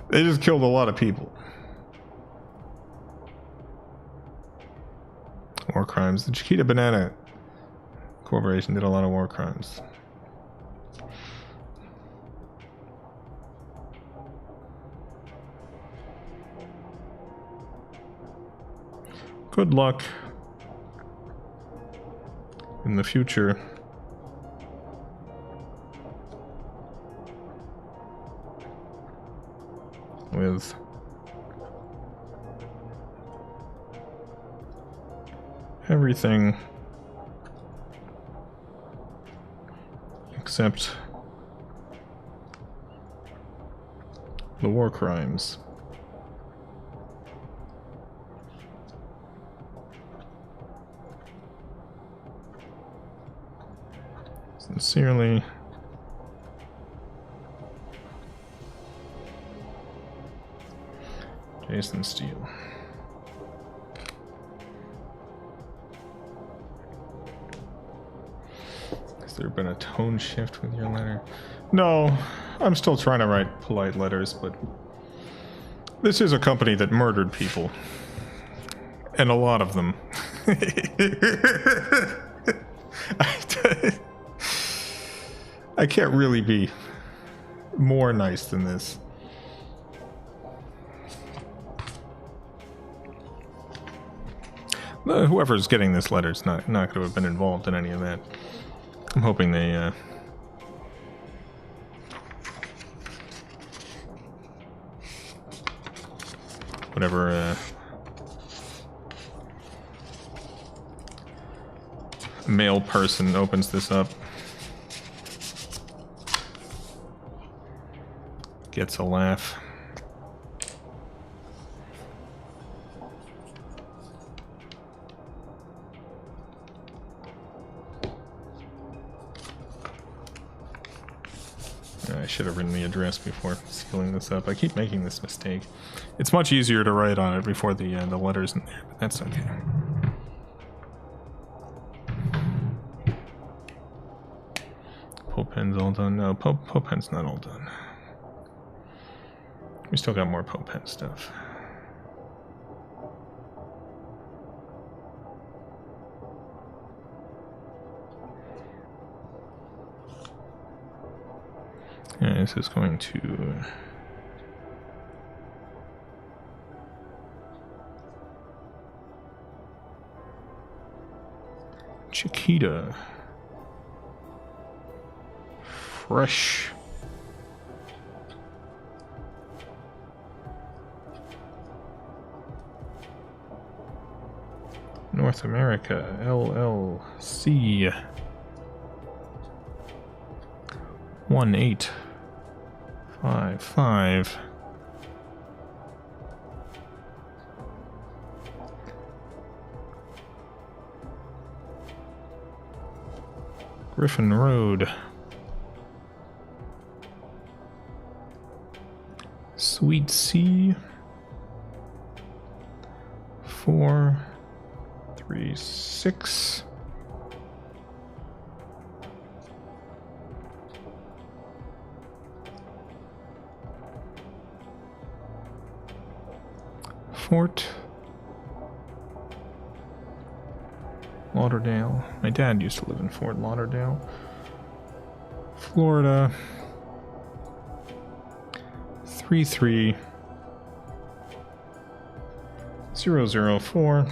They just killed a lot of people. War crimes. The Chiquita Banana Corporation did a lot of war crimes. Good luck in the future. With everything except the war crimes. Sincerely, Jason Steele. Has there been a tone shift with your letter? No, I'm still trying to write polite letters, but this is a company that murdered people. And a lot of them. I can't really be more nice than this. Whoever's getting this letter is not going to have been involved in any of that. I'm hoping they whatever male person opens this up gets a laugh. I should have written the address before sealing this up. I keep making this mistake. It's much easier to write on it before the letter's in there, but that's okay. Pope pen's all done. No, Pope pen's not all done. We still got more Pope pen stuff. Yeah, this is going to Chiquita. Fresh. North America, LLC. 1855. Griffin Road. Sweet C. 436. Fort Lauderdale. My dad used to live in Fort Lauderdale, Florida. 33004.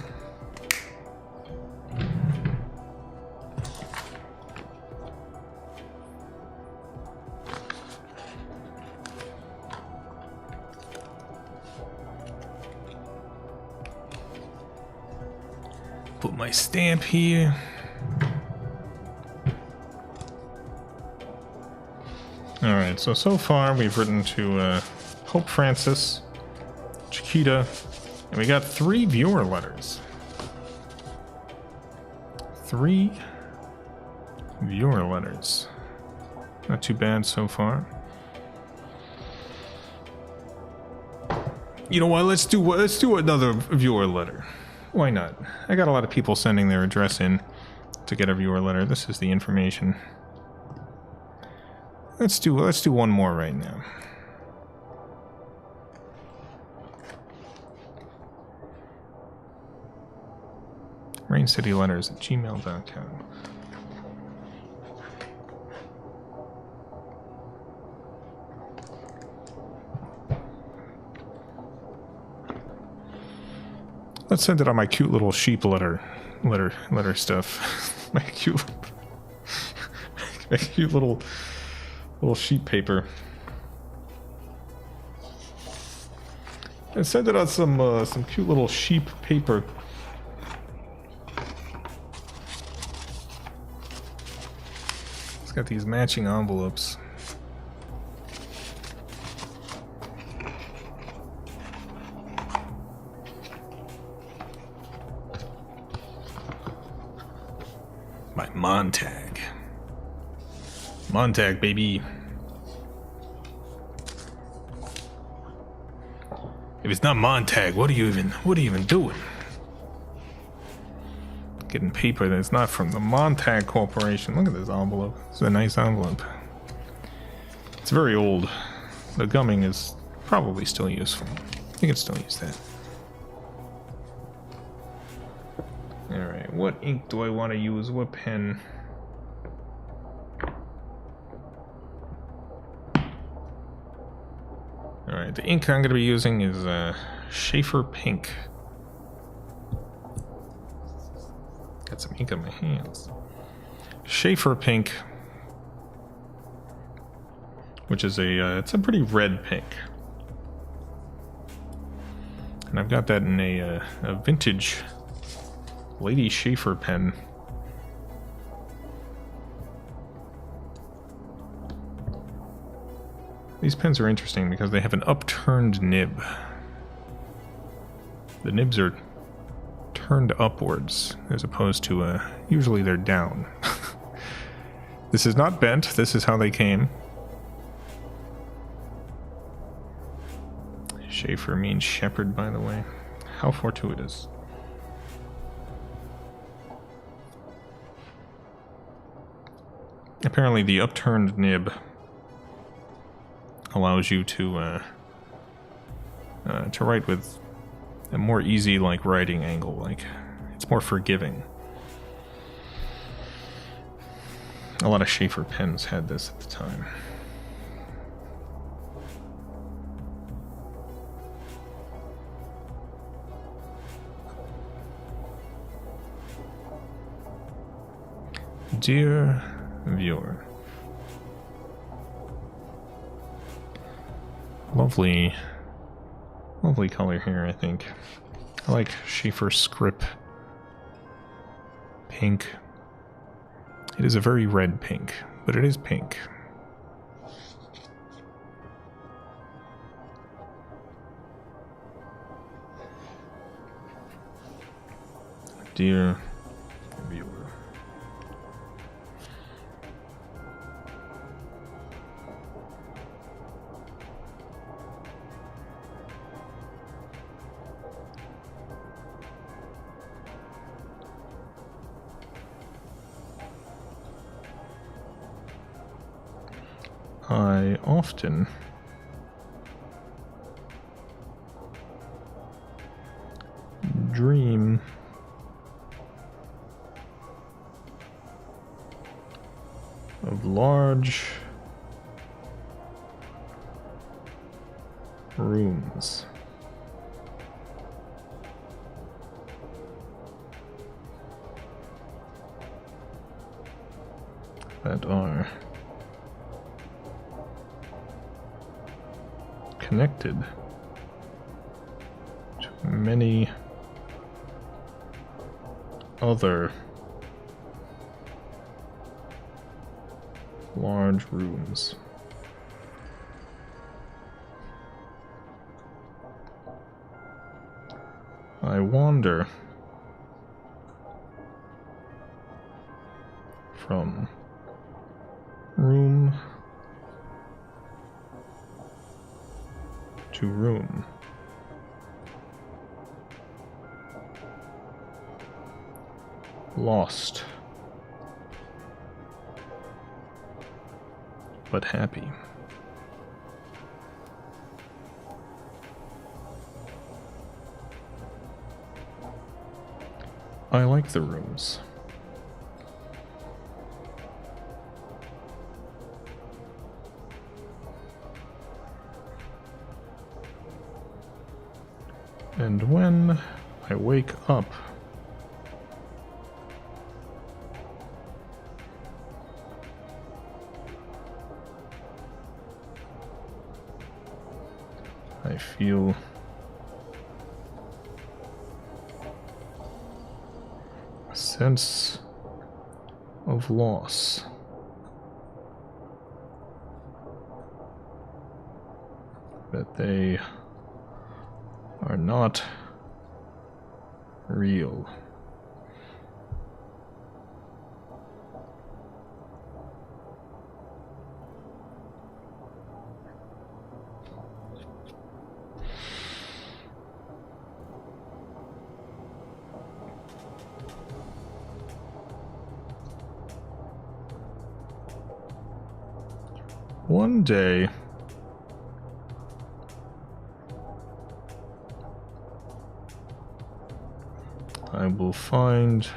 Put my stamp here. All right. Alright, so far we've written to Hope Francis, Chiquita, and we got 3 viewer letters. 3 viewer letters. Not too bad so far. You know what? Let's do another viewer letter. Why not? I got a lot of people sending their address in to get a viewer letter. This is the information. Let's do one more right now. RainCityLetters at gmail.com. Let's send it on my cute little sheep letter stuff. my cute little sheep paper. And send it on some cute little sheep paper. It's got these matching envelopes. My Montag. Montag, baby. If it's not Montag, what are you even doing? Getting paper that's not from the Montag Corporation. Look at this envelope. It's a nice envelope. It's very old. The gumming is probably still useful. You can still use that. Alright, what ink do I want to use? What pen? Alright, the ink I'm going to be using is Schaefer Pink. Got some ink on my hands. Schaefer Pink, which is it's a pretty red pink. And I've got that in a vintage Lady Schaefer pen. These pens are interesting because they have an upturned nib. The nibs are turned upwards as opposed to usually they're down. This is not bent, this is how they came. Schaefer means shepherd, by the way. How fortuitous. Apparently the upturned nib allows you to write with a more easy, like, writing angle. Like, it's more forgiving. A lot of Schaefer pens had this at the time. Dear viewer, lovely color here, I think. I like Schaefer script pink. It is a very red pink, but it is pink. Dear viewer, I often dream of large rooms that are connected to many other large rooms. I wander from room to room. Lost, but happy. I like the rooms. And when I wake up, I feel a sense of loss. That they are not real. One day, I will find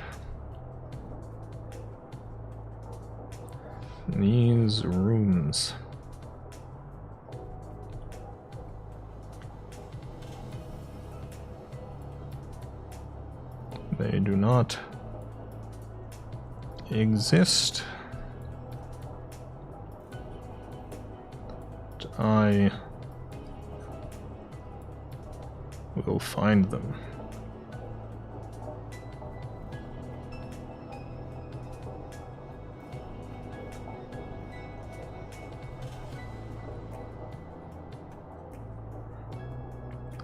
these rooms. They do not exist. I will find them.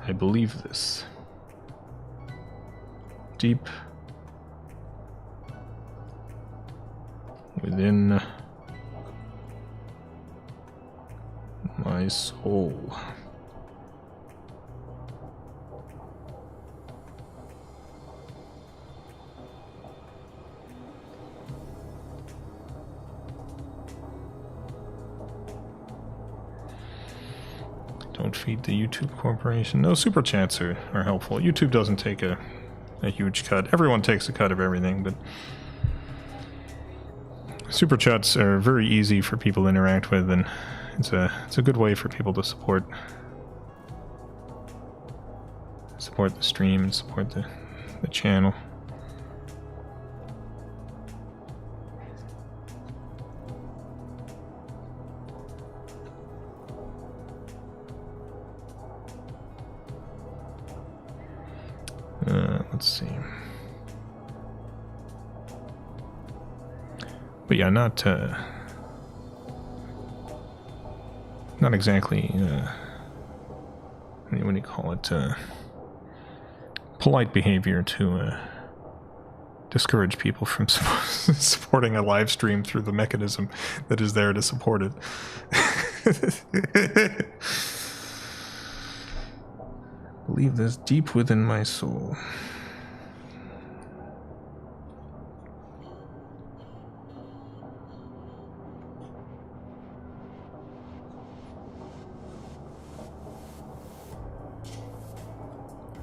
I believe this. Deep within my soul. Don't feed the YouTube corporation. No, super chats are helpful. YouTube doesn't take a huge cut. Everyone takes a cut of everything, but super chats are very easy for people to interact with, and it's a good way for people to support the stream and support the channel. Let's see. But yeah, not exactly, what do you call it, polite behavior to discourage people from supporting a live stream through the mechanism that is there to support it. Believe this deep within my soul.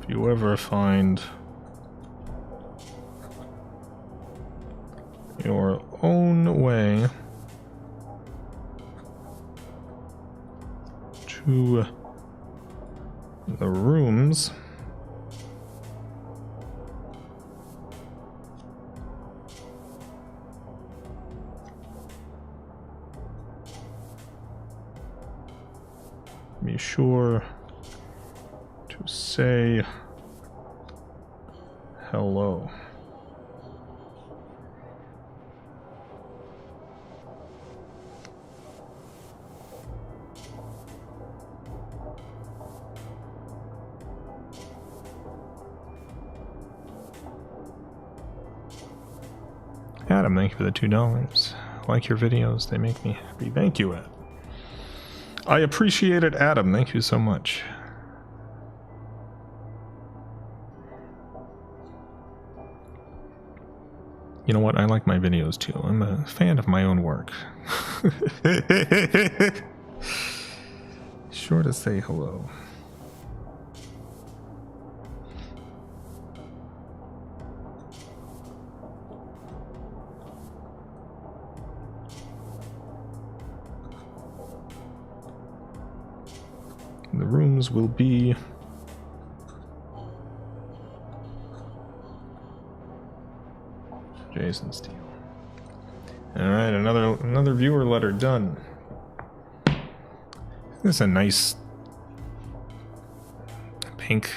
If you ever find your own way to the rooms, be sure to say hello. Adam, thank you for the $2. Like your videos, they make me happy. Thank you, Ed. I appreciate it, Adam. Thank you so much. You know what? I like my videos too. I'm a fan of my own work. Sure to say hello. The rooms will be Jason Steele. All right, another viewer letter done. This is a nice pink.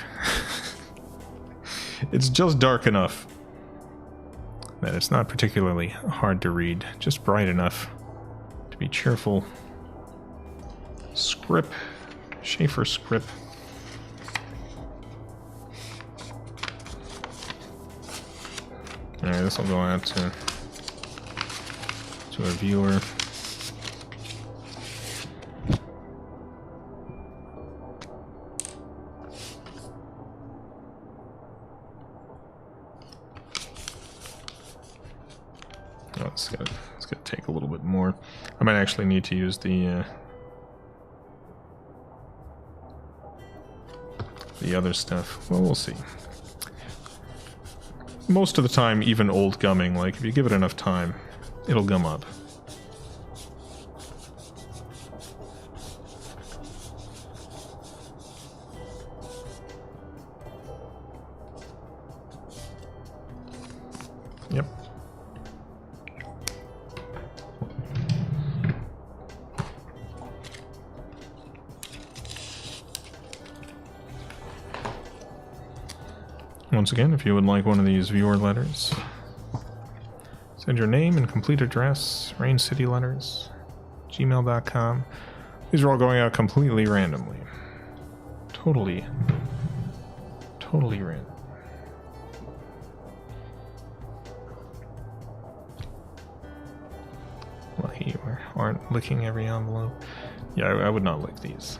It's just dark enough that it's not particularly hard to read, just bright enough to be cheerful. Script. Schaefer script. Alright, this will go out to a viewer. Oh, it's gonna take a little bit more. I might actually need to use the other stuff. Well, we'll see. Most of the time, even old gumming, like, if you give it enough time, it'll gum up. Yep. Once again, if you would like one of these viewer letters, send your name and complete address, RainCityLetters, gmail.com. These are all going out completely randomly. Totally random. Lucky you aren't licking every envelope. Yeah, I would not lick these.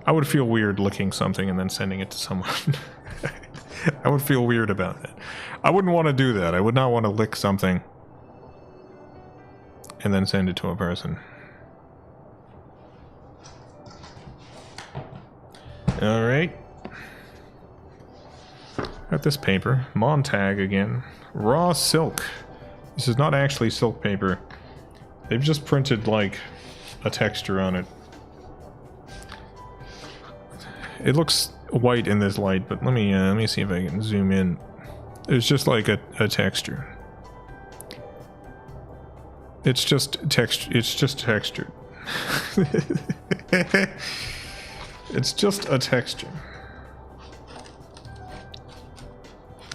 I would feel weird licking something and then sending it to someone. I would feel weird about it. I wouldn't want to do that. I would not want to lick something and then send it to a person. Alright. Got this paper. Montag again. Raw silk. This is not actually silk paper. They've just printed, like, a texture on it. It looks white in this light, but let me see if I can zoom in. It's just like a texture. It's just textured. It's just a texture.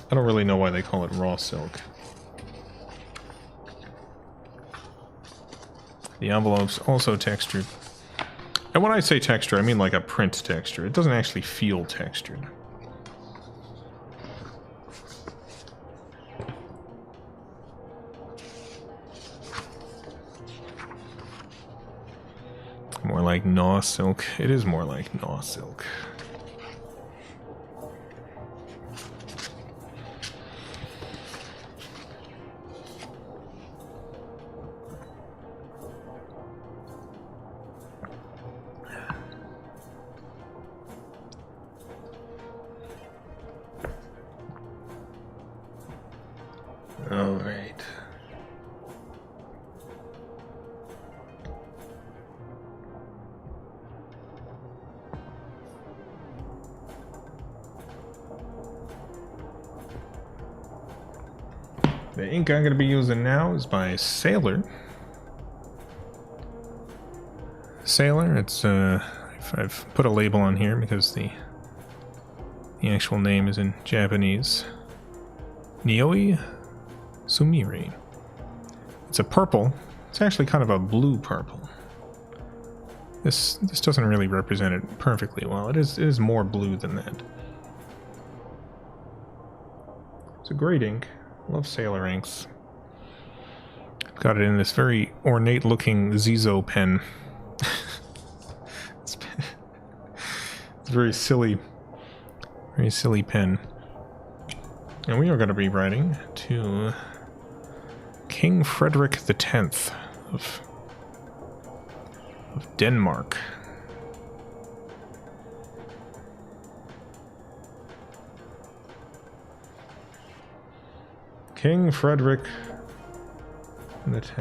I don't really know why they call it raw silk. The envelope's also textured. And when I say texture, I mean like a print texture. It doesn't actually feel textured. More like gnaw silk. It is more like gnaw silk. All right. The ink I'm going to be using now is by Sailor. Sailor, it's I've put a label on here because the actual name is in Japanese. Nioi Sumiri. It's a purple. It's actually kind of a blue purple. This doesn't really represent it perfectly well. It is more blue than that. It's a great ink. Love Sailor inks. Got it in this very ornate looking Zizo pen. It's a very silly pen. And we are going to be writing to King Frederick X of Denmark. King Frederick X.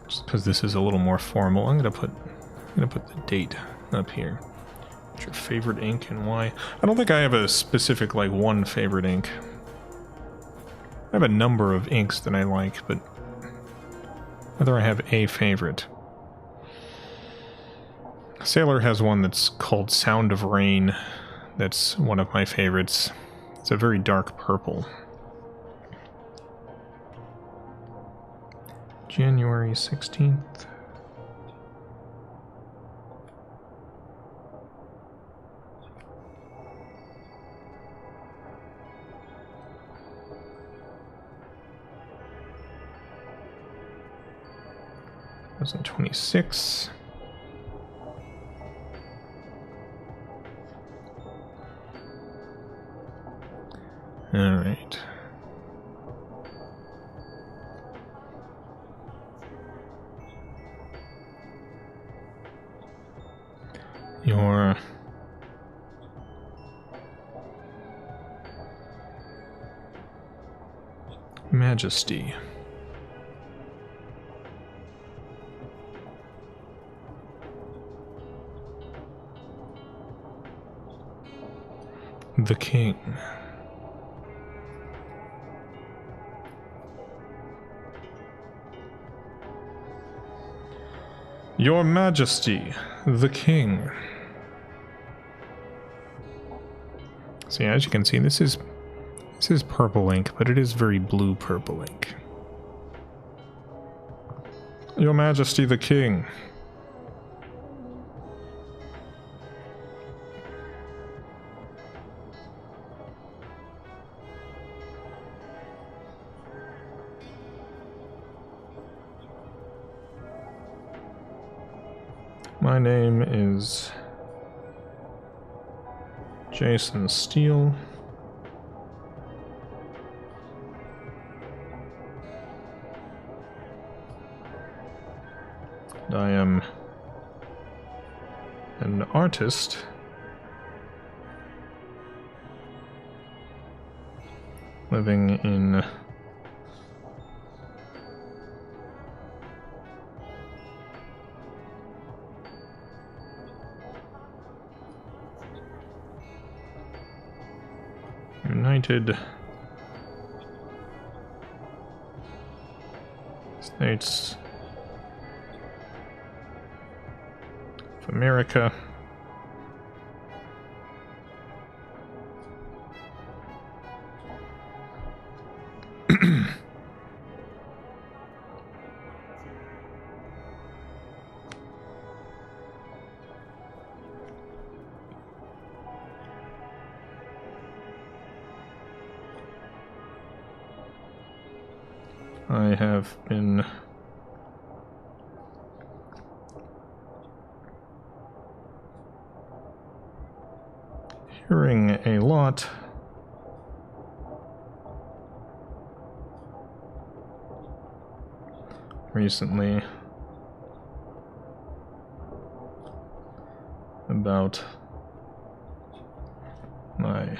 Just because this is a little more formal, I'm gonna put the date up here. What's your favorite ink and why? I don't think I have a specific like one favorite ink. I have a number of inks that I like, but whether I have a favorite. Sailor has one that's called Sound of Rain. That's one of my favorites. It's a very dark purple. January 16th. Was in 26. All right. Your Majesty. The King. Your Majesty, the King. So yeah, as you can see, this is purple ink, but it is very blue purple ink. Your Majesty, the King. My name is Jason Steele. And I am an artist living in United States of America. I have been hearing a lot recently about my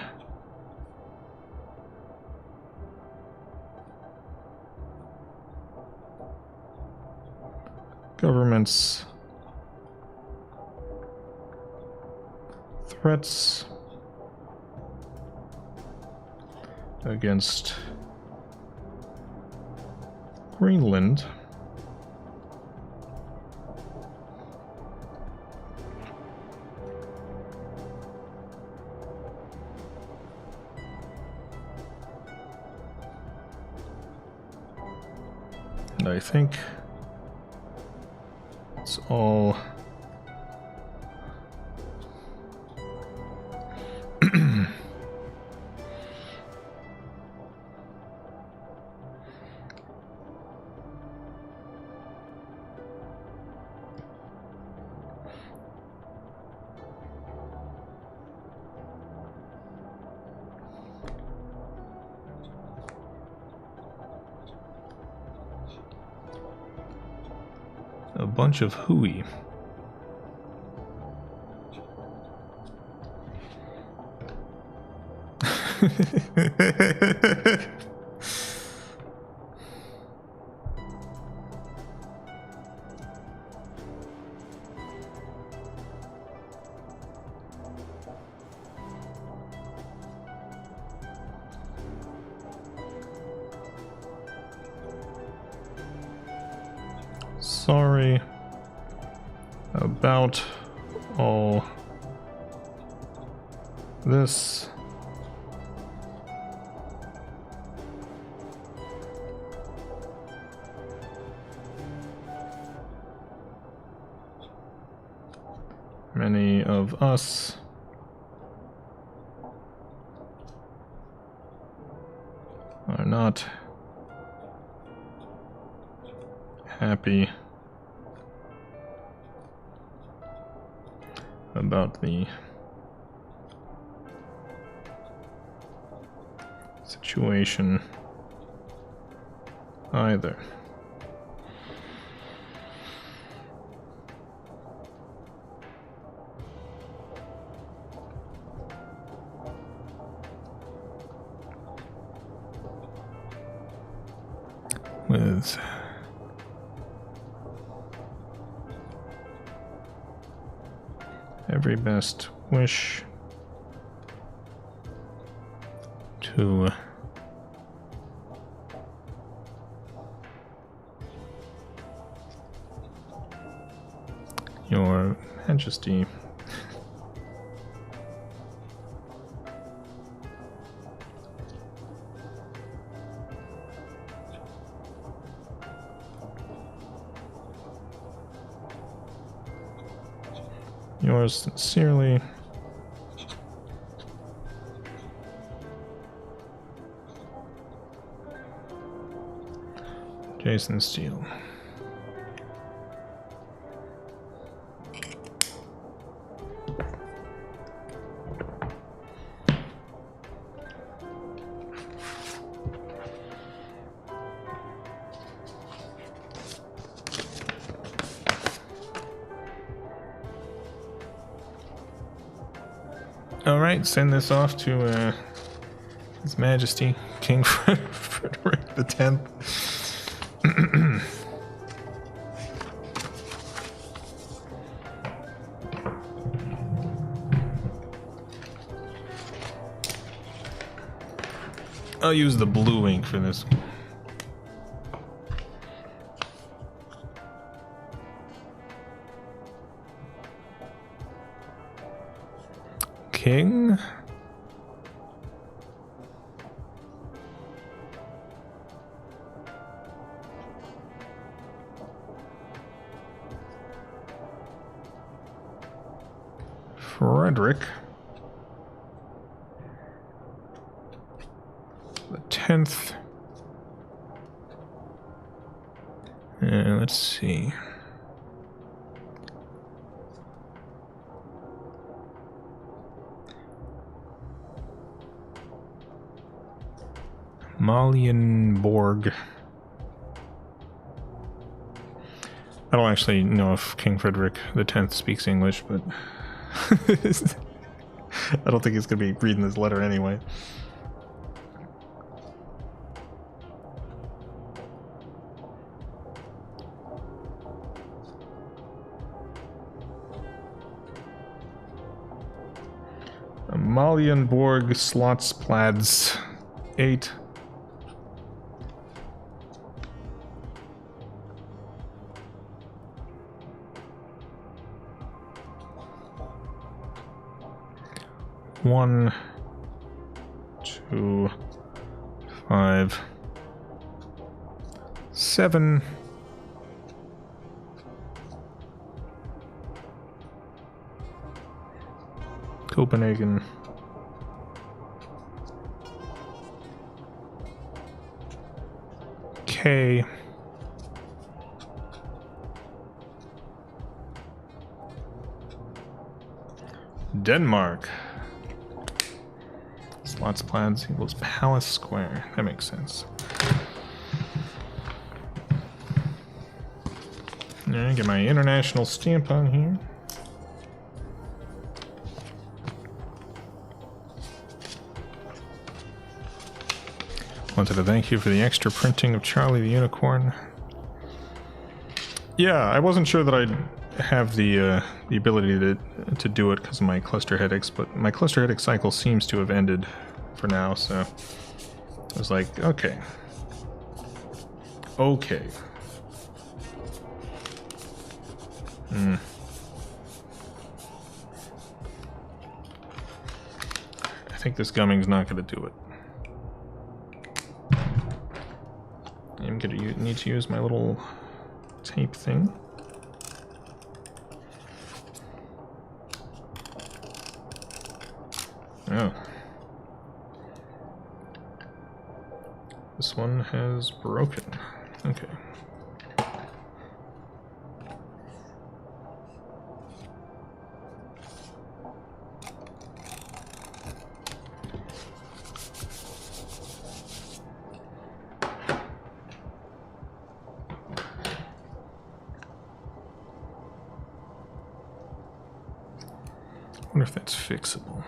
government's threats against Greenland. And I think it's all a bunch of hooey. Sorry about all this. Many of us are not happy about the situation either. With every best wish to Your Majesty. Yours sincerely, Jason Steele. Alright, send this off to His Majesty, King Frederick X. I'll use the blue ink for this. King? Frederick the 10th. Let's see. Malienborg. I don't actually know if King Frederick the 10th speaks English, but I don't think he's going to be reading this letter anyway. Malienborg Slottsplads 8. One, 2, 5, 7. Copenhagen. K. Denmark. Slots plans equals Palace Square. That makes sense. Alright, get my international stamp on here. Wanted to thank you for the extra printing of Charlie the Unicorn. Yeah, I wasn't sure that I'd have the ability to do it because of my cluster headaches, but my cluster headache cycle seems to have ended for now, so I was like, okay. Okay. I think this gumming's not going to do it. I'm going to need to use my little tape thing. Oh. This one has broken. Okay. I wonder if that's fixable.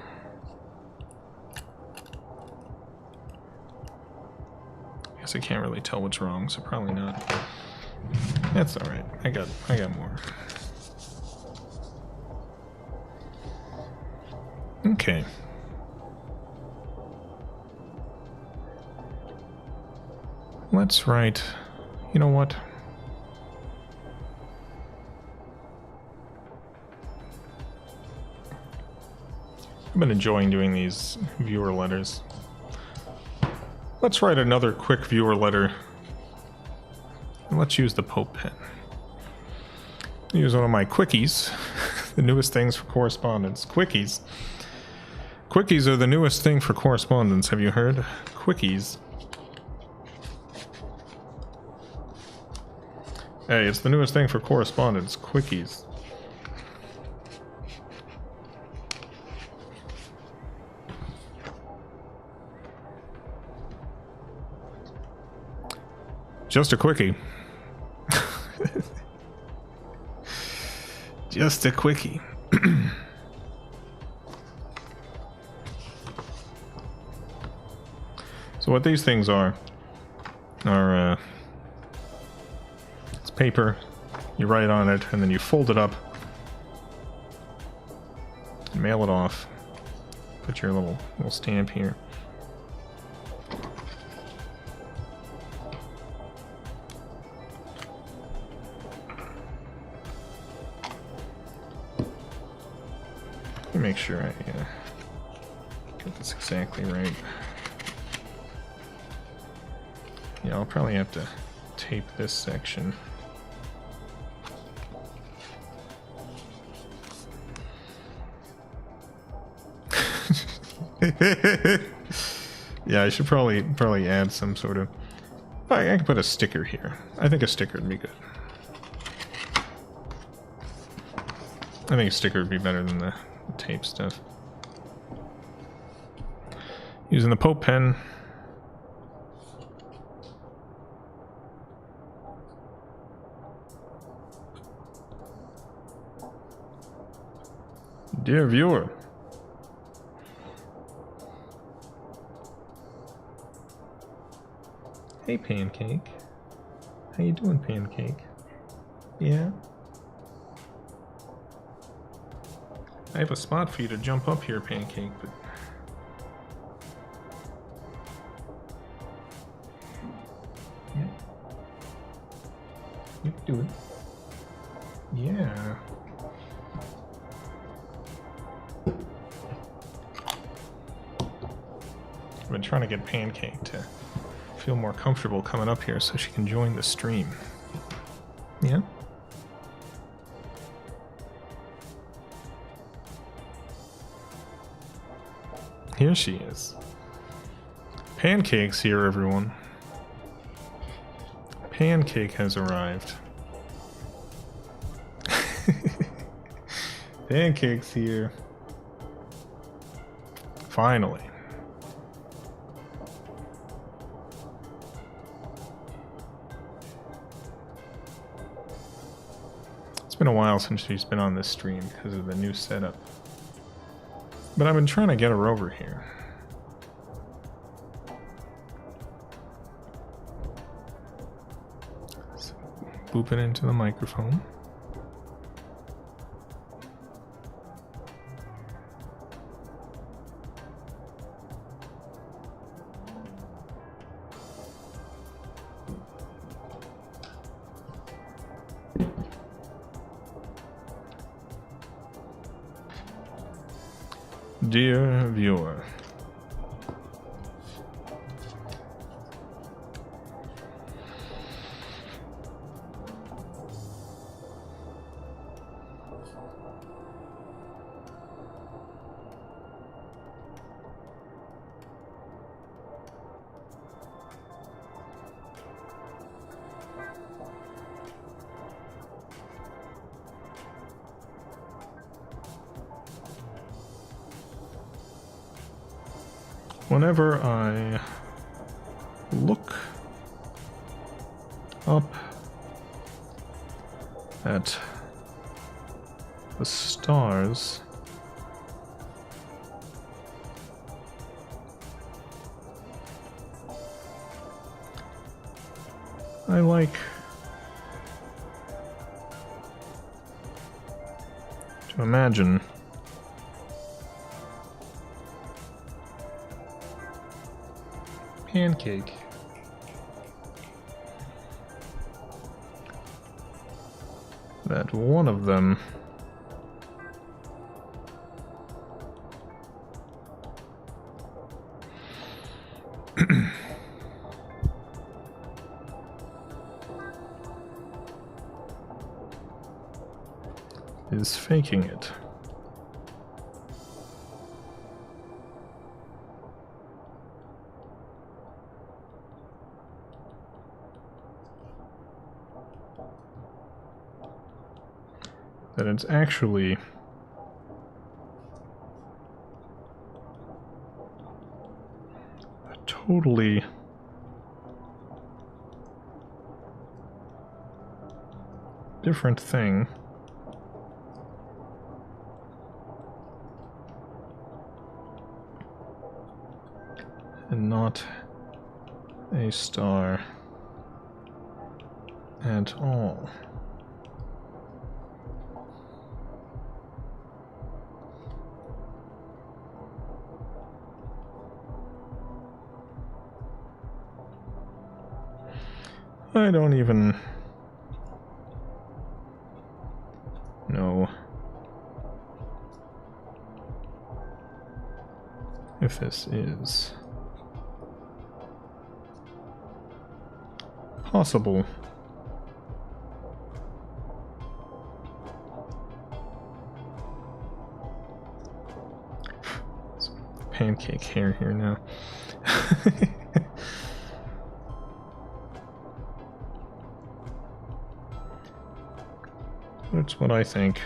I guess I can't really tell what's wrong, so probably not. That's all right. I got more. Okay. Let's write. You know what? I've been enjoying doing these viewer letters. Let's write another quick viewer letter. And let's use the Pope pen. Use one of my quickies. The newest things for correspondence. Quickies. Quickies are the newest thing for correspondence. Have you heard? Quickies. Hey, it's the newest thing for correspondence. Quickies. Just a quickie. Just a quickie. So what these things are it's paper, you write on it, and then you fold it up, mail it off, put your little stamp here. Make sure I get this exactly right. Yeah, I'll probably have to tape this section. Yeah, I should probably add some sort of. I can put a sticker here. I think a sticker would be good. I think a sticker would be better than the tape stuff. Using the Pope pen. Dear viewer. Hey, Pancake. How you doing, Pancake? Yeah? I have a spot for you to jump up here, Pancake, but... Yeah. You can do it. Yeah. I've been trying to get Pancake to feel more comfortable coming up here so she can join the stream. Yeah? Here she is. Pancake's here, everyone. Pancake has arrived. Pancake's here. Finally. It's been a while since she's been on this stream because of the new setup. But I've been trying to get her over here. So, boop it into the microphone. Dear viewer, whenever I look up at the stars, I like to imagine Pancake that one of them is faking it. That it's actually a totally different thing. And not a star at all. I don't even know if this is possible. Some pancake hair here now. That's what I think.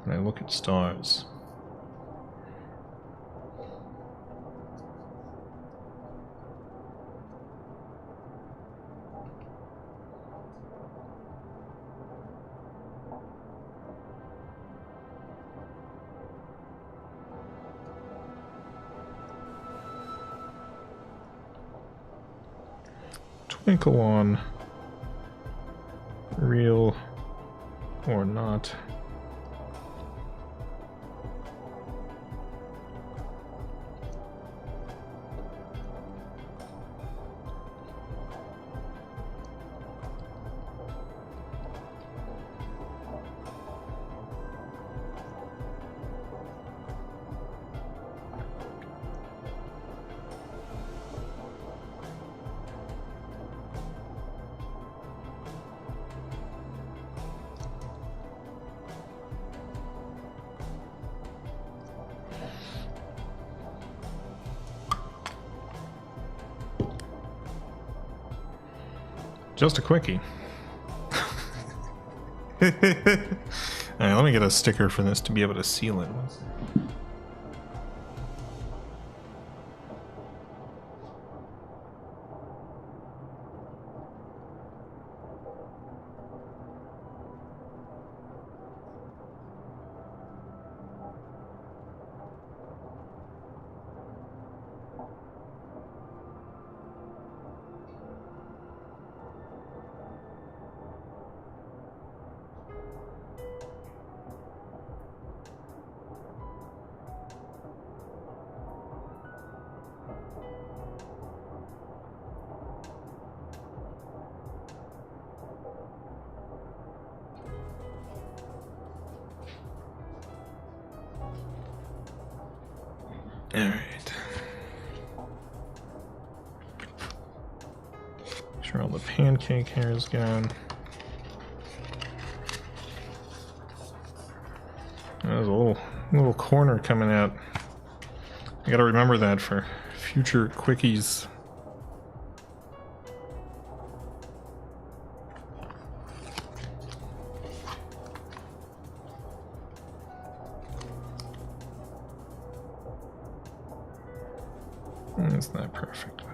When I look at stars. Twinkle on, real or not. Just a quickie. Alright, let me get a sticker for this to be able to seal it. Alright. Make sure all the pancake hair is gone. There's a little corner coming out. I gotta remember that for future quickies. It's not perfect, but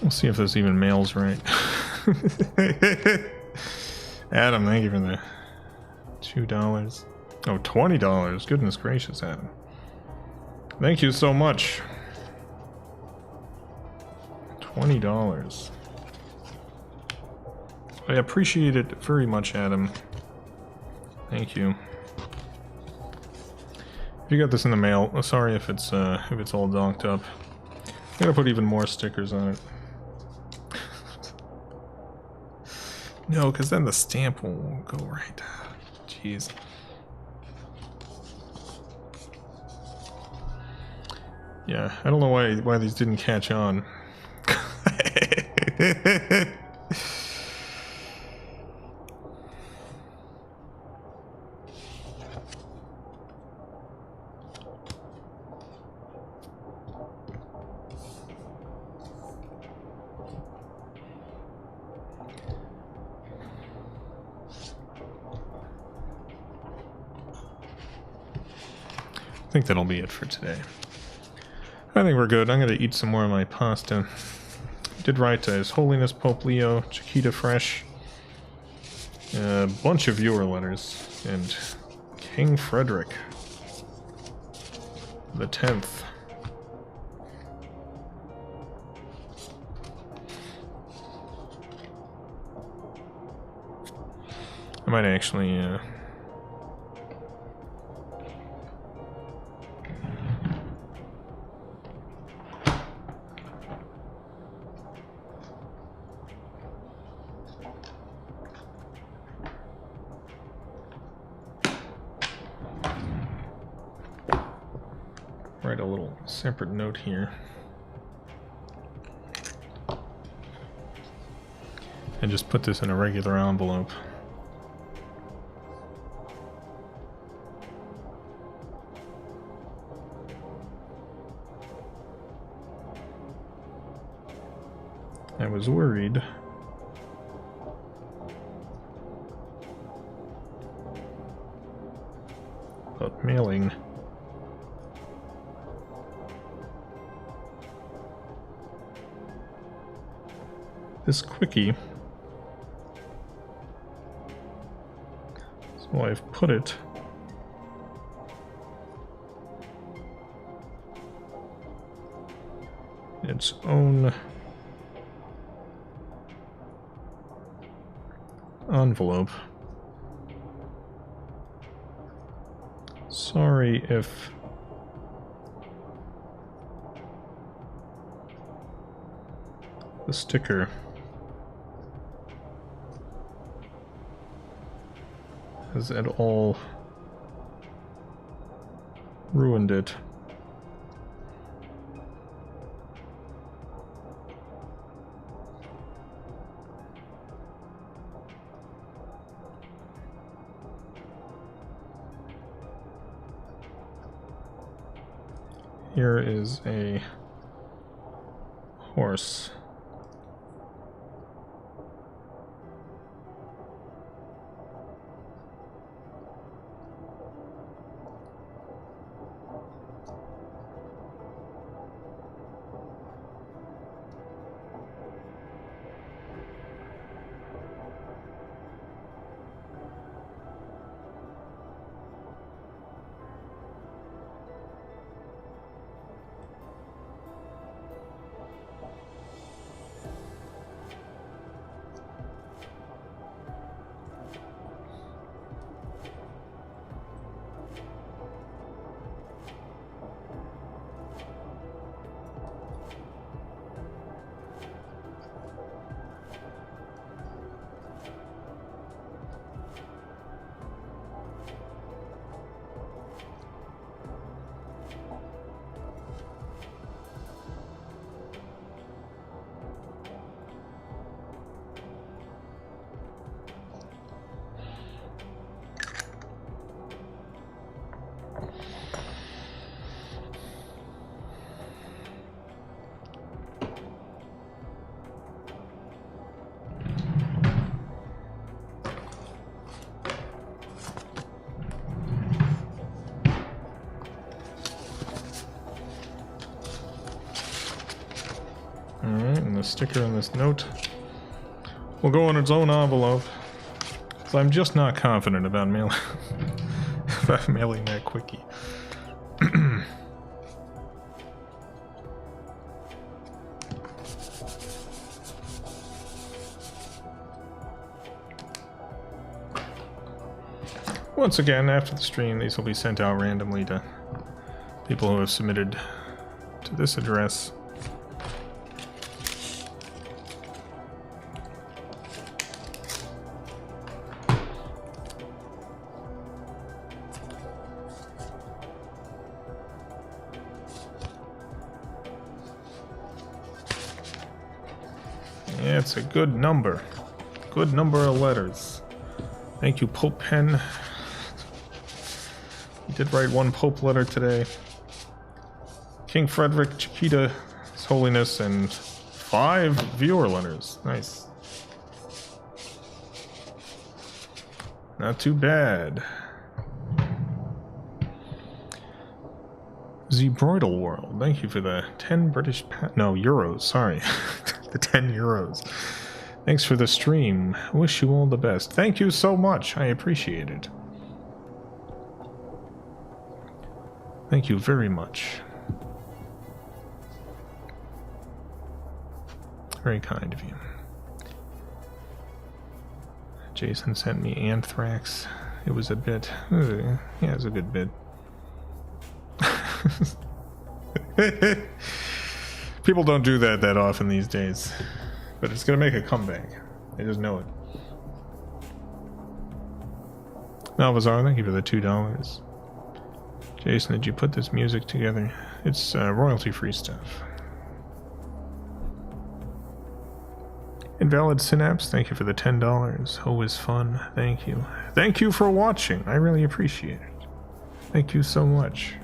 we'll see if this even mails right. Adam, thank you for the $2. Oh, $20. Goodness gracious, Adam. Thank you so much. $20. I appreciate it very much, Adam. Thank you. If you got this in the mail, sorry if it's all docked up. I gotta put even more stickers on it. No, because then the stamp will go right. Jeez. Yeah, I don't know why these didn't catch on. I think that'll be it for today. I think we're good. I'm going to eat some more of my pasta. Did write to His Holiness Pope Leo, Chiquita Fresh, a bunch of viewer letters, and King Frederick the 10th. I might actually write a little separate note here and just put this in a regular envelope. I was worried about mailing. This quickie, so I've put it in its own envelope. Sorry if the sticker is at all Ruined it. Here is a horse. Alright, and the sticker on this note will go in its own envelope. So I'm just not confident about mailing that quickie. Once again, after the stream, these will be sent out randomly to people who have submitted to this address. Yeah, it's a good number. Good number of letters. Thank you, Pope Pen. You did write one Pope letter today. King Frederick, Chiquita, His Holiness, and 5 viewer letters. Nice. Not too bad. Zebroidal World, thank you for the 10 euros, sorry. The 10 euros. Thanks for the stream. Wish you all the best. Thank you so much. I appreciate it. Thank you very much. Very kind of you. Jason sent me Anthrax. It was a bit. Yeah, it was a good bit. People don't do that often these days. But it's gonna make a comeback. I just know it. Malvazar, thank you for the $2. Jason, did you put this music together? It's royalty-free stuff. Invalid Synapse, thank you for the $10. Always fun, thank you. Thank you for watching, I really appreciate it. Thank you so much.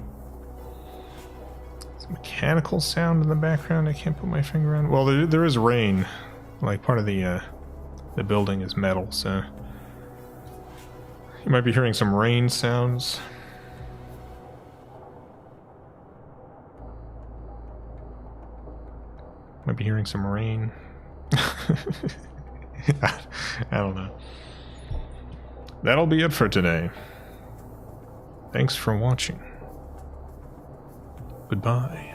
It's a mechanical sound in the background I can't put my finger on. Well, there is rain. Like, part of the building is metal, so... You might be hearing some rain sounds. Might be hearing some rain. I don't know. That'll be it for today. Thanks for watching. Goodbye.